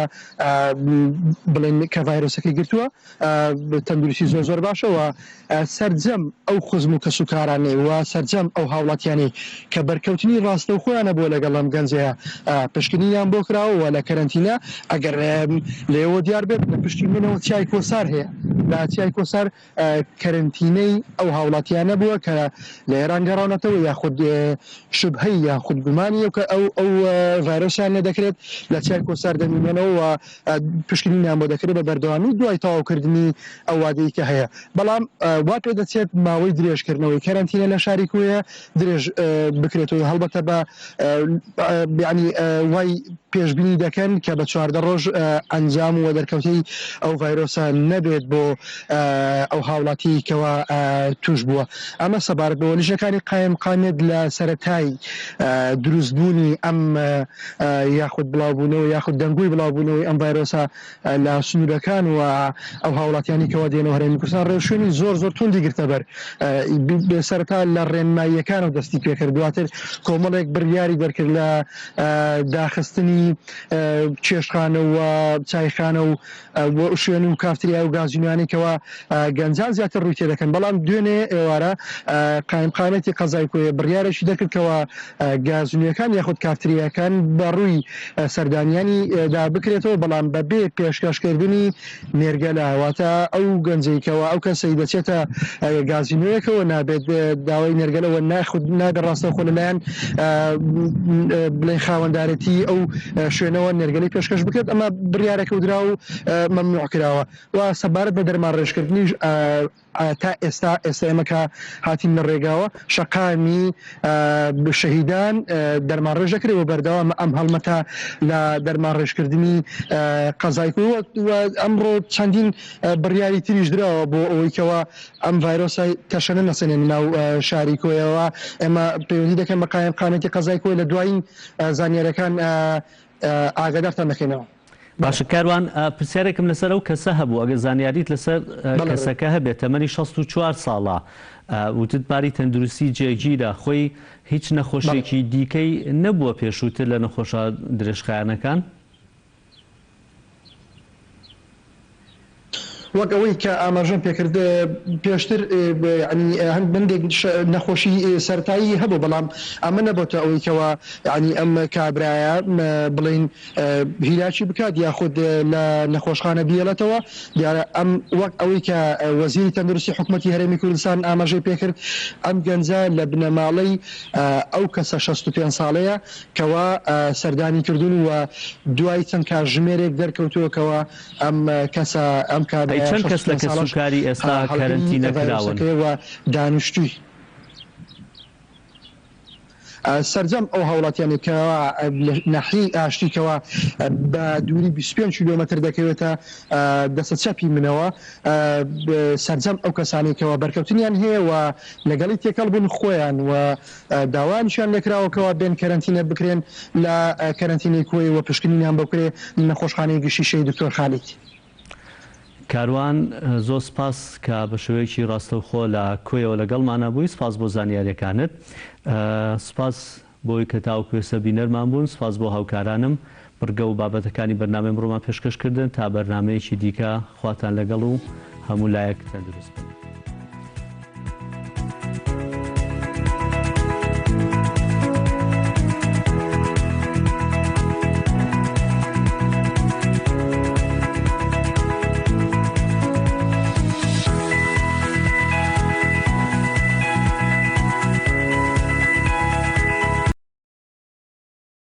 بڵێن کە ڤایرۆسەکەی گرتووە تەندروستی زۆر باشەوە سەرجەم ئەو خزم و کەسوکارانێ و سەرجەم ئەو هاوڵاتیانی کە بەرکەوتنی ڕاستە و خۆیانە بۆ لەگەڵ ئەم گەنجەیە پشکنینیان بۆ کراوە لە کەرەنتینە ئەگەر لێەوە دیار بێت لە پشتی منەوە چای کۆسار هەیە لە چای کۆسار کەرنتینەی ئەو هاوڵاتیانە بووە کە لە ئێران گەڕاونەتەوە یاخود شبهەی یاخود گومانی کە ئەو ڤایرۆسیان نەدەکرێت لە چای کۆسار دەمێنەوە پشکنینیان بۆ دەکرێت بە بەردەوامی دوای تەواوکردنی ئەو وادەی کە هەیە. بەڵام وا پێ دەچێت ماوەی درێژکردنەوەی کەرنتینە لە شاری کۆیە درێژ بکرێتەوە. هەڵبەتە بە ینی وای پێشبینی دەکەن کە بە 14 ڕۆژ ئەنجام و دەرکەوتی ئەو ڤایرۆسە نەبێت بۆ ئەو هاوڵاتی کەەوە توش بووە. ئەمە سەبارەت بە وەلیژەکانی قایمقامێت لە سەرەتای دروستبوونی ئەم یاخود بڵاوبوونەوە یاخود دەنگوی بڵاوبوونەوەی ئەم ڤایرۆسە لە سنوورەکان و ئەو هاوڵاتیانی کەەوە دێنەوە هەرێمی کوردستان ڕێوشێنی زۆر توندی گرتە بەر سەرەتا لە ڕێنماییەکان و دەستی پێکرد. دواتر کۆمەڵێک بڕیاری دەرکرد لە داخستنی چێشخانە و چایخانە و شوێن و کافتریا و گازینوانێکەوە گەنجان زیاتر ڕووی تێ دەکەن. بەڵام دوێنێ ئێوارە قایمقامەتی قەزای کۆیە بڕیارێکی دەکردکەوە گازینوەکان یاخود کافتریاکان بە ڕووی سەردانیانی دا بکرێتەوە بەڵام بەبێ پێشکەشکردنی نێرگەلە واتە ئەو گەنجێکەوە ئەو کەسەی دەچێتە گازینوەیەکەوە نابێت داوای نێرگەلەوە ناخود نادەڕاستەوە خۆ لەلایەن بڵێن خاوەندارەتی ئەو شوێنەوە نێرگەلی پێشکەش بکرێت. ئەمە بڕیارێکە درا و مەمنوع کراوە و سەبارەت بە بە دەرمان ڕێژکردنیش تا ئێستا ئێمەکە هاتین لە ڕێگاوە شەقامی شەهیدان دەرمان ڕێژ دەکرێەوە بەردەوام ئەم هەڵمەتە لە دەرمان ڕێژکردنی قەزایکۆی ئەمڕۆ چەندین بڕیاری تریش درراوە بۆ ئەوەیکەوە ئەم ڤایرۆسی تەشەنە نەسێنێن ناو شاری کۆیەوە ئێمە پەیوەندی دەکەن بە قایمقامەتی قەزایکۆی لە دوایین زانیاریەکان ئاگادارتان دەکەینەوە. باشە کاروان پرسیارێکم لەسەر ئەو کەسە هەبوو ئەگە زانیاریت لەسەر کەسەکە هەبێت تەمەنی 64 ساڵە وتت باری تەندروستی جێگیرە خۆی هیچ نەخۆشیێکی دیکەی نەبووە پێشووتر لە نەخۆشە درێژخایانەکان؟ وەک ئەوەی کە ئاماژەم پێکرد پێشتر هەند بندێک نەخۆشی سەرایی هەبوو بەڵام ئەمە نەبێتە ئەوەیکەوە ینی ئەم کابرایە بڵین هیلاکی بکات یاخود لە نەخۆشخانە بیێڵێتەوە دیارە ئەم وەک ئەوەی کە وەزیری تەندروستی حکوومەتی هەرێمی کوردستان ئاماژەی پێکرد ئەم گەنجە لە بنەماڵەی ئەو کەسە 65 ساڵەیە کەوا سەردانی کردوون و دوای چەند کاتژمێرێک دەرکەوتووەکەوە ئەم کەسە ئەم کابرا چەند کەس لە کەسوکاری ئێستا کەرەنتی نەکراون دانیشتووی سەرجەم ئەو هاوڵاتیانی کەەوە نەحی ئاشتیکەوە بە دووری 25 کیلۆمەتر دەکەوێتە دەسە چەپی منەوە سەرجەم ئەو کەسانێکەوە بەرکەوتنیان هەیە و لەگەڵی تێکەڵ بوون خۆیان و داوانشان لێکراوەکەوە بێن کەرەنتینە بکرێن لە کەرەنتینی کۆی و پشکنینیان بکرێ نەخۆشخانەی گشتیشەی دکتۆر خالیت. کاروان زۆر سپاس کە بە شێوەیەکی ڕاستەوخۆ لە کۆیەوە لەگەڵمانە بووی سپاس بۆ زانیاریەکانت سپاس بۆی کە تاوکوێسە بینەرمان بوون سپاس بۆ هاوکارانم بڕگە و بابەتەکانی بەرنامەی ئەمڕۆمان پێشکەش کردن تا بەرنامەیەکی دیکە خواتان لەگەڵ و هەموو لایەک تەندروست بن.